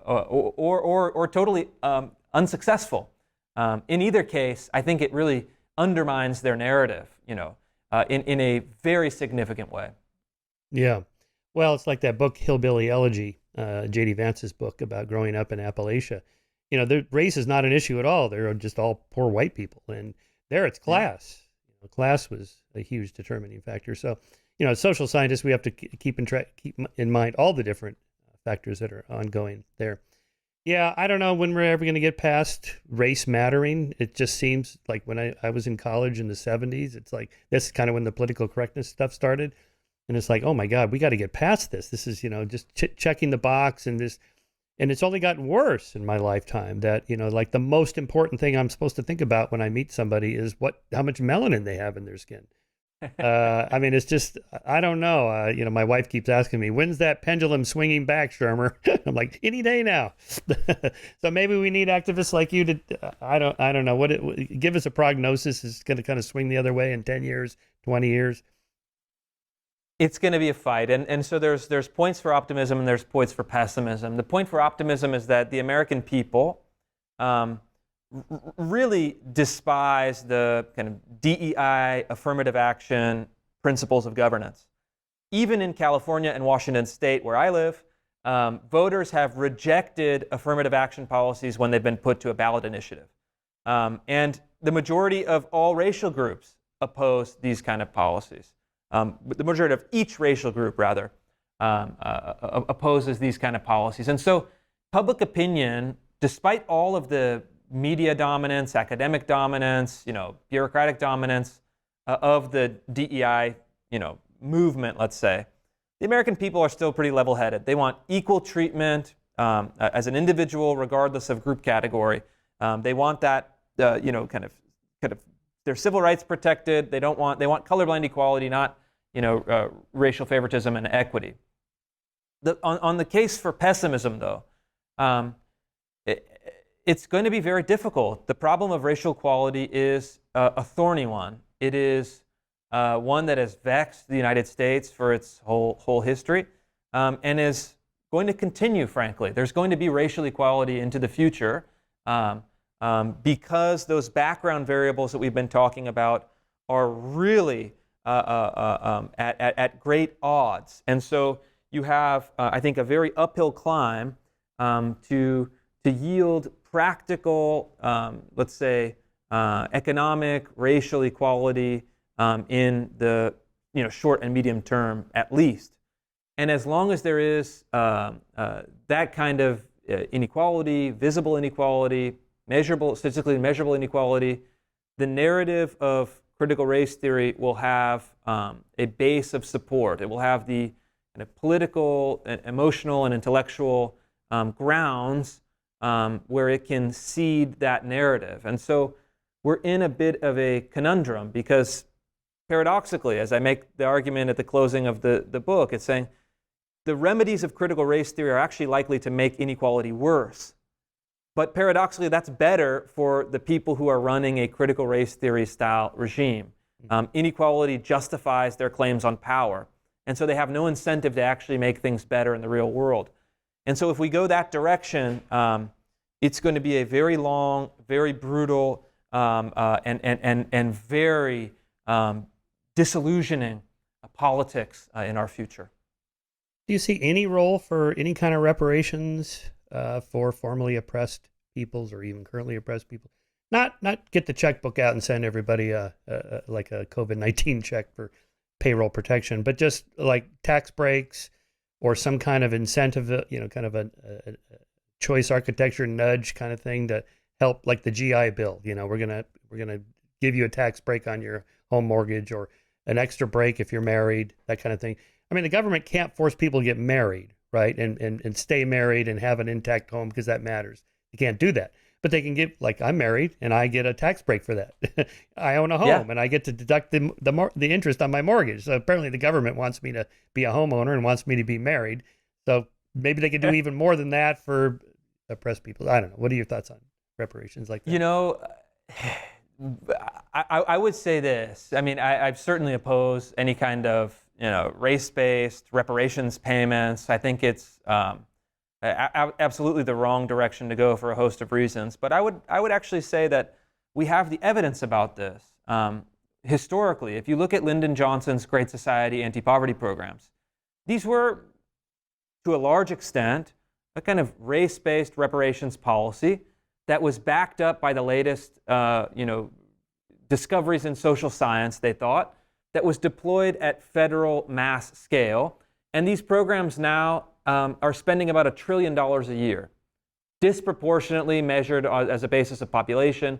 or totally unsuccessful. In either case, I think it really undermines their narrative, in a very significant way.
Yeah. Well, it's like that book, Hillbilly Elegy, J.D. Vance's book about growing up in Appalachia. The race is not an issue at all. They're just all poor white people. And there it's class. Class was a huge determining factor. So, as social scientists, we have to keep in mind all the different factors that are ongoing there. Yeah, I don't know when we're ever going to get past race mattering. It just seems like when I was in college in the 70s, it's like that's kind of when the political correctness stuff started. And it's like, oh my God, we got to get past this. This is, just checking the box and this. And it's only gotten worse in my lifetime that, like the most important thing I'm supposed to think about when I meet somebody is how much melanin they have in their skin. It's just, I don't know. My wife keeps asking me, when's that pendulum swinging back, Shermer? I'm like, any day now. So maybe we need activists like you to, I don't know, give us a prognosis. Is going to kind of swing the other way in 10 years, 20 years?
It's going to be a fight. And so there's points for optimism and there's points for pessimism. The point for optimism is that the American people really despise the kind of DEI, affirmative action principles of governance. Even in California and Washington State, where I live, voters have rejected affirmative action policies when they've been put to a ballot initiative. And the majority of all racial groups oppose these kind of policies. The majority of each racial group, rather, opposes these kind of policies. And so public opinion, despite all of the media dominance, academic dominance, bureaucratic dominance of the DEI, movement, let's say, the American people are still pretty level-headed. They want equal treatment as an individual, regardless of group category. They want that, kind of their civil rights protected. They want colorblind equality, not, racial favoritism and equity. On the case for pessimism, though, it's going to be very difficult. The problem of racial equality is a thorny one. It is one that has vexed the United States for its whole history, and is going to continue, frankly. There's going to be racial equality into the future because those background variables that we've been talking about are really at great odds. And so you have, I think, a very uphill climb to yield practical, let's say, economic, racial equality in the short and medium term, at least. And as long as there is that kind of inequality, visible inequality, statistically measurable inequality, the narrative of critical race theory will have a base of support. It will have the kind of political, emotional, and intellectual grounds where it can seed that narrative. And so we're in a bit of a conundrum because paradoxically, as I make the argument at the closing of the book, it's saying the remedies of critical race theory are actually likely to make inequality worse. But paradoxically, that's better for the people who are running a critical race theory style regime. Inequality justifies their claims on power. And so they have no incentive to actually make things better in the real world. And so if we go that direction, it's going to be a very long, very brutal, and very disillusioning politics in our future.
Do you see any role for any kind of reparations for formerly oppressed peoples or even currently oppressed people? Not get the checkbook out and send everybody like a COVID-19 check for payroll protection, but just like tax breaks or some kind of incentive, kind of a choice architecture nudge kind of thing to help, like the GI Bill. We're gonna give you a tax break on your home mortgage or an extra break if you're married, that kind of thing. I mean, the government can't force people to get married, right? And stay married and have an intact home because that matters. You can't do that. But they can give, like, I'm married and I get a tax break for that. I own a home and I get to deduct the interest on my mortgage. So apparently the government wants me to be a homeowner and wants me to be married. So maybe they could do even more than that for oppressed people. I don't know. What are your thoughts on reparations like that?
I would say this. I mean, I certainly oppose any kind of race-based reparations payments. I think it's absolutely the wrong direction to go for a host of reasons. But I would actually say that we have the evidence about this. Historically, if you look at Lyndon Johnson's Great Society anti-poverty programs, these were, to a large extent, a kind of race-based reparations policy that was backed up by the latest discoveries in social science, they thought, that was deployed at federal mass scale. And these programs now are spending about $1 trillion a year, disproportionately measured as a basis of population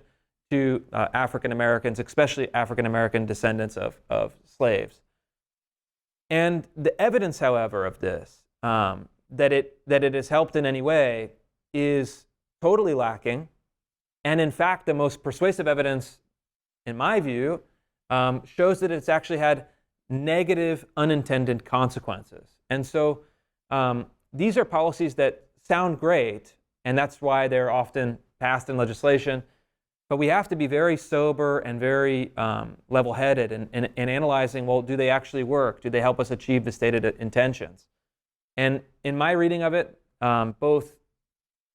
to African Americans, especially African American descendants of slaves. And the evidence, however, of this, that it has helped in any way, is totally lacking. And in fact, the most persuasive evidence, in my view, shows that it's actually had negative unintended consequences. And so these are policies that sound great, and that's why they're often passed in legislation. But we have to be very sober and very level-headed in analyzing, well, do they actually work? Do they help us achieve the stated intentions? And in my reading of it, both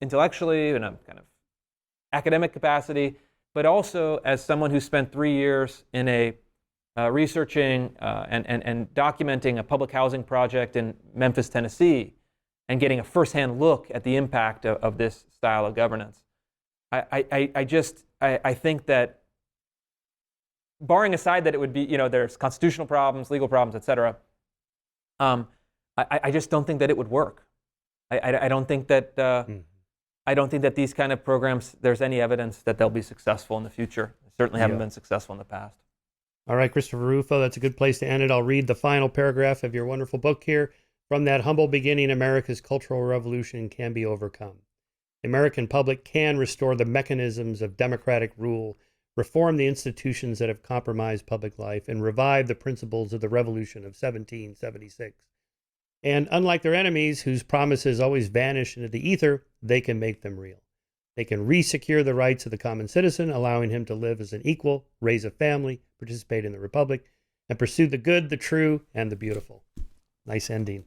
intellectually in a kind of academic capacity, but also as someone who spent 3 years in a researching and documenting a public housing project in Memphis, Tennessee, and getting a firsthand look at the impact of this style of governance. I think that, barring aside that it would be, there's constitutional problems, legal problems, et cetera, I just don't think that it would work. I don't think that I don't think that these kind of programs, there's any evidence that they'll be successful in the future. They certainly haven't been successful in the past.
All right, Christopher Rufo, that's a good place to end it. I'll read the final paragraph of your wonderful book here. From that humble beginning, America's cultural revolution can be overcome. The American public can restore the mechanisms of democratic rule, reform the institutions that have compromised public life, and revive the principles of the Revolution of 1776. And unlike their enemies, whose promises always vanish into the ether, they can make them real. They can re-secure the rights of the common citizen, allowing him to live as an equal, raise a family, participate in the republic, and pursue the good, the true, and the beautiful. Nice ending.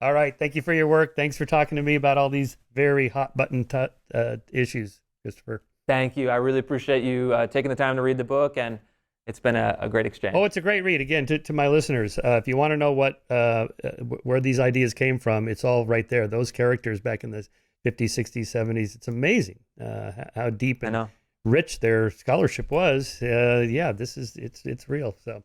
All right. Thank you for your work. Thanks for talking to me about all these very hot button issues, Christopher.
Thank you. I really appreciate you taking the time to read the book, and it's been a great exchange.
Oh, it's a great read. Again, to my listeners, if you want to know where these ideas came from, it's all right there. Those characters back in the 50s, 60s, 70s. It's amazing how deep and rich their scholarship was. It's real. So